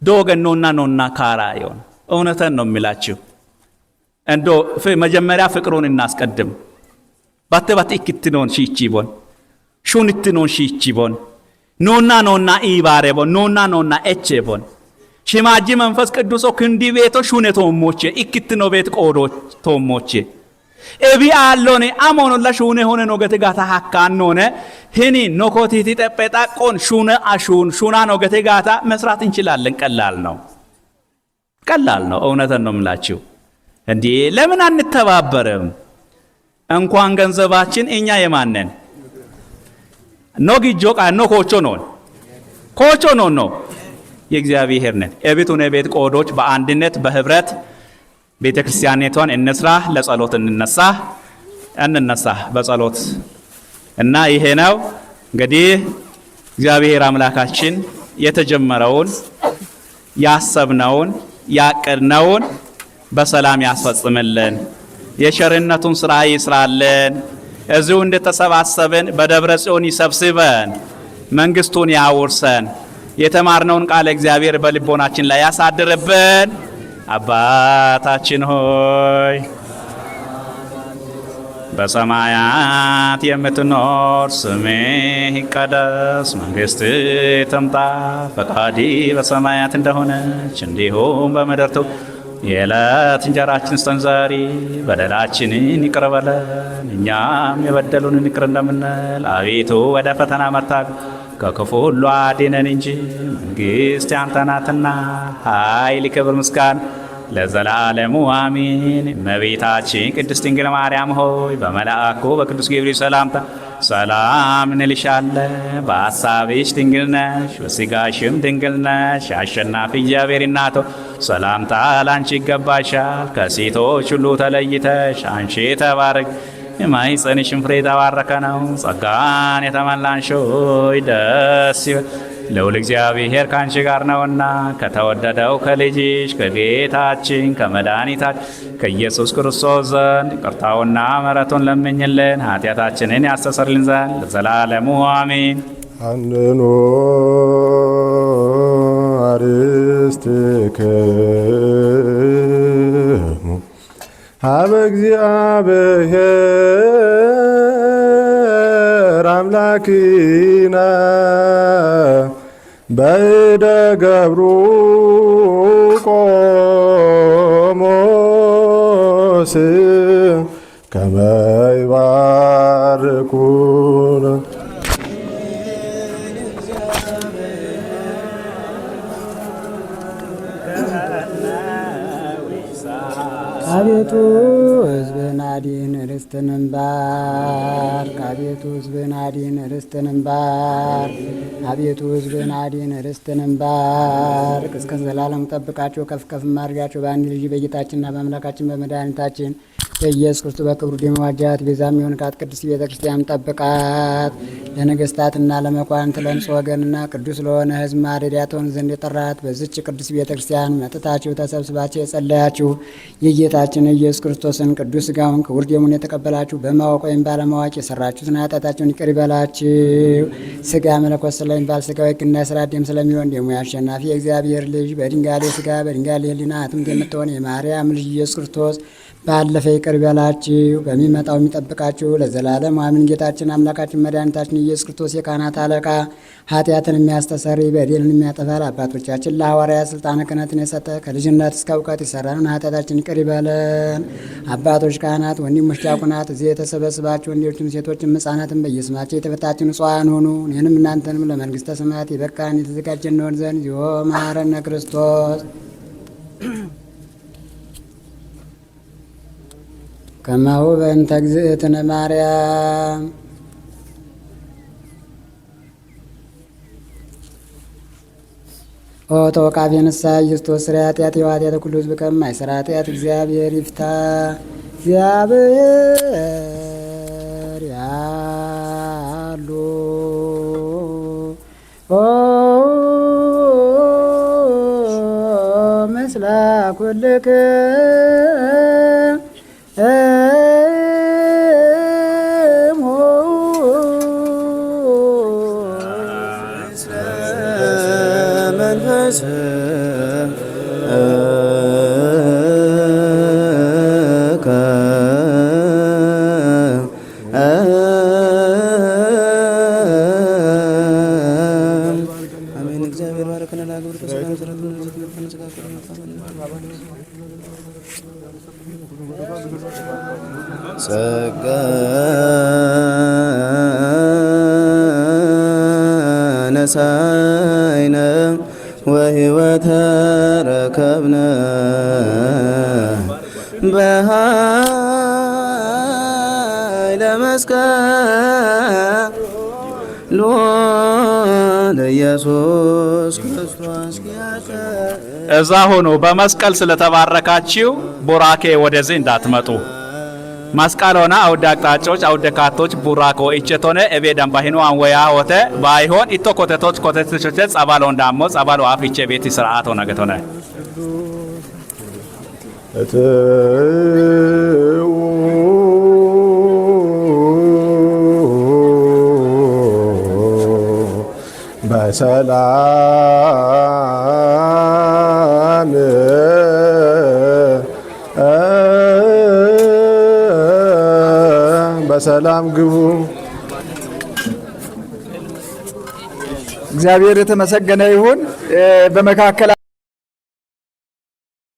ዶገኖና ካራ ይሆን እውነተን ነው የሚላችሁ። እንዶ መጀመሪያ ፍቅሩን እናስቀድም። ባተባት ኢክትኖን ሺቺቦን ሹንትኖን ሺቺቦን ኖና ኢባሬቦን ኖና ኤቼቦን ሽማጂ መንፈስ ቅዱስ ክንዲ ቤቶ ሹነቶ ሞቼ ኢክትኖ ቤት ቆዶ ቶሞቼ ebi allone amonolla shune hone nogate gata hakkannone hini nokoti titeppexaqon shune ashun shuna nogate gata መስራት እንችላለን ቀላል ነው እውነትን ነው የምላችሁ እንዴ ለምን አንተባበርም እንኳን ገንዘባችን እኛ የማነን ኖጊጆ ቃኖ ኮቾ ነው የእግዚአብሔር ነን የቤቱን የቤት ቆዶች በአንድነት በህብረት ቤተክርስቲያኒቷን እንስራ ለጸሎት እንነሳ በጸሎት እና ይሄ ነው እንግዲህ እግዚአብሔር አምላካችን የተጀመረውን ያሰብነውን ያቀድነውን በሰላም ያስፈጽምልን የቸርነቱን ሥራ ይስራልን እዚሁ እንደተሰባሰብን በደብረ ጽዮን ይሰብስበን መንግስቱን ያውርሰን የተማርነውን ቃል እግዚአብሔር በልቦናችን ላይ ያሳድርብን አባታችን ሆይ በሰማያት የምትኖር ስምህ ይቀደስ መንግስትህ ትምጣ ፈቃድህ በሰማያት እንደሆነች እንዲሁም በምድር ትሁን የዕለት እንጀራችንን ስጠን ዛሬ በደላችንን ይቅር በለን እኛም የበደሉንን ይቅር እንደምንል አቤቱ ወደ ፈተና አታግባን ከክፉ ሁሉ አድነን እንጂ መንግስት ያንተ ናትና ኃይል ክብር ምስጋና ለዘላለሙ አሜን እመቤታችን ቅድስት ድንግል ማርያም ሆይ በመልአኩ በቅዱስ ገብርኤል ሰላምታ ሰላም እንልሻለን በሐሳብሽ ድንግል ነሽ በሥጋሽም ድንግል ነሽ አሸናፊ እግዚአብሔር እናት ሰላምታ ላንቺ ይገባሻል ከሴቶች ሁሉ ተለይተሽ አንቺ የተባረክሽ የማኅፀንሽም ፍሬ የተባረከ ነው ጸጋን የተመላሽ ሆይ ደስ ይበልሽ ልዑል እግዚአብሔር ካንቺ ጋር ነውና ከተወደደው ከልጅሽ ከጌታችን ከመድኃኒታችን ከኢየሱስ ክርስቶስ ዘንድ ይቅርታውና ምሕረቱን ለምኝልን ኃጢአታችንን ያስተሰርይልን ዘንድ ለዘላለሙ አሜን። አንኑ አርስትክሙ ሀበ እግዚአብሔር አምላክነ በእደ ገብሩ ቆሞስ ከመ ይባርኩነ አቤቱ ሕዝብህን አድን ርስትህንም ባርክ አቤቱ ሕዝብህን አድን ርስትህንም ባርክ አቤቱ ሕዝብህን አድን ርስትህንም ባርክ እስከ ዘላለም ጠብቃቸው ከፍ ከፍ አድርጋቸው በአንድ ልጅ በጌታችንና በአምላካችን በመድኃኒታችን በኢየሱስ ክርስቶስ በክብሩ ደም ዋጃት ቤዛም የሆንካት ቅድስት ቤተ ክርስቲያን ጠብቃት ለነገሥታትና ለመኳንንት ለንጹሕ ወገንና ቅዱስ ለሆነ ሕዝብ ማደሪያ ትሆን ዘንድ የጠራት በዚች ቅድስት ቤተ ክርስቲያን መጥታችሁ ተሰብስባችሁ የጸለያችሁ የጌታችን ኢየሱስ ክርስቶስን ቅዱስ ሥጋውን ክቡር ደሙን የተቀበላችሁ በማወቅ ወይም ባለማወቅ የሰራችሁትን ኃጢአታችሁን ይቅር ይበላችሁ። ሥጋ መለኮት ስለሚባል ሥጋዊ ሕግና የሥራ ደም ስለሚሆን ደሙ አሸናፊ የእግዚአብሔር ልጅ በድንጋሌ ሥጋ በድንጋሌ ሕሊና አጥንት የምትሆን የማርያም ልጅ ኢየሱስ ክርስቶስ ባለፈ ይቅር ይበላችሁ በሚመጣው የሚጠብቃችሁ ለዘላለም አሜን። ጌታችን አምላካችን መድኃኒታችን ኢየሱስ ክርስቶስ የካህናት አለቃ ኃጢአትን የሚያስተሰርይ በደልን የሚያጠፋ አባቶቻችን ለሐዋርያት ሥልጣነ ክህነትን የሰጠ ከልጅነት እስከ እውቀት የሠራንን ኃጢአታችን ይቅር ይበለን። አባቶች ካህናት፣ ወንድሞች ዲያቆናት፣ እዚህ የተሰበስባችሁ ወንዶችም ሴቶችም ሕፃናትም በየስማቸው የተፈታችሁ ንጹሐን ሁኑ። እኔንም እናንተንም ለመንግሥተ ሰማያት የበቃን የተዘጋጀን እንሆን ዘንድ ዚኦ መሐረነ ክርስቶስ ከማሁ በእንተ እግዝእትነ ማርያም ኦ ተወቃቤ ንስሐ ኢየሱስ ስራ ኃጢአት የኃጢአት ሁሉ ሕዝብ ከማይሠራ ኃጢአት እግዚአብሔር ይፍታ። እግዚአብሔር ያሉ ምስለ ኩልክም መንፈስ አሜን። እግዚአብሔር ባረከነ ለአግብር ተሰላም ጸጋ ነሳይነ ወሕይወተ ረከብነ በኃይለ መስቀሉ ለኢየሱስ ክርስቶስ እዛ ሆኖ በመስቀል ስለተባረካችሁ ቡራኬ ወደዚህ እንዳትመጡ። መስቀል ሆነ አውደ አቅጣጫዎች አውደ ካቶች ቡራኮ እቸቶነ እቤ ደንባሂኑ አንወያ ሆተ ባይሆን ኢቶ ኮተቶች ኮተቶች ጸባሎ እንዳሞ ጸባሎ አፍሪቼ ቤት ስርዓት ሆነ ገቶነ በሰላም በሰላም ግቡ። እግዚአብሔር የተመሰገነ ይሁን። በመካከላ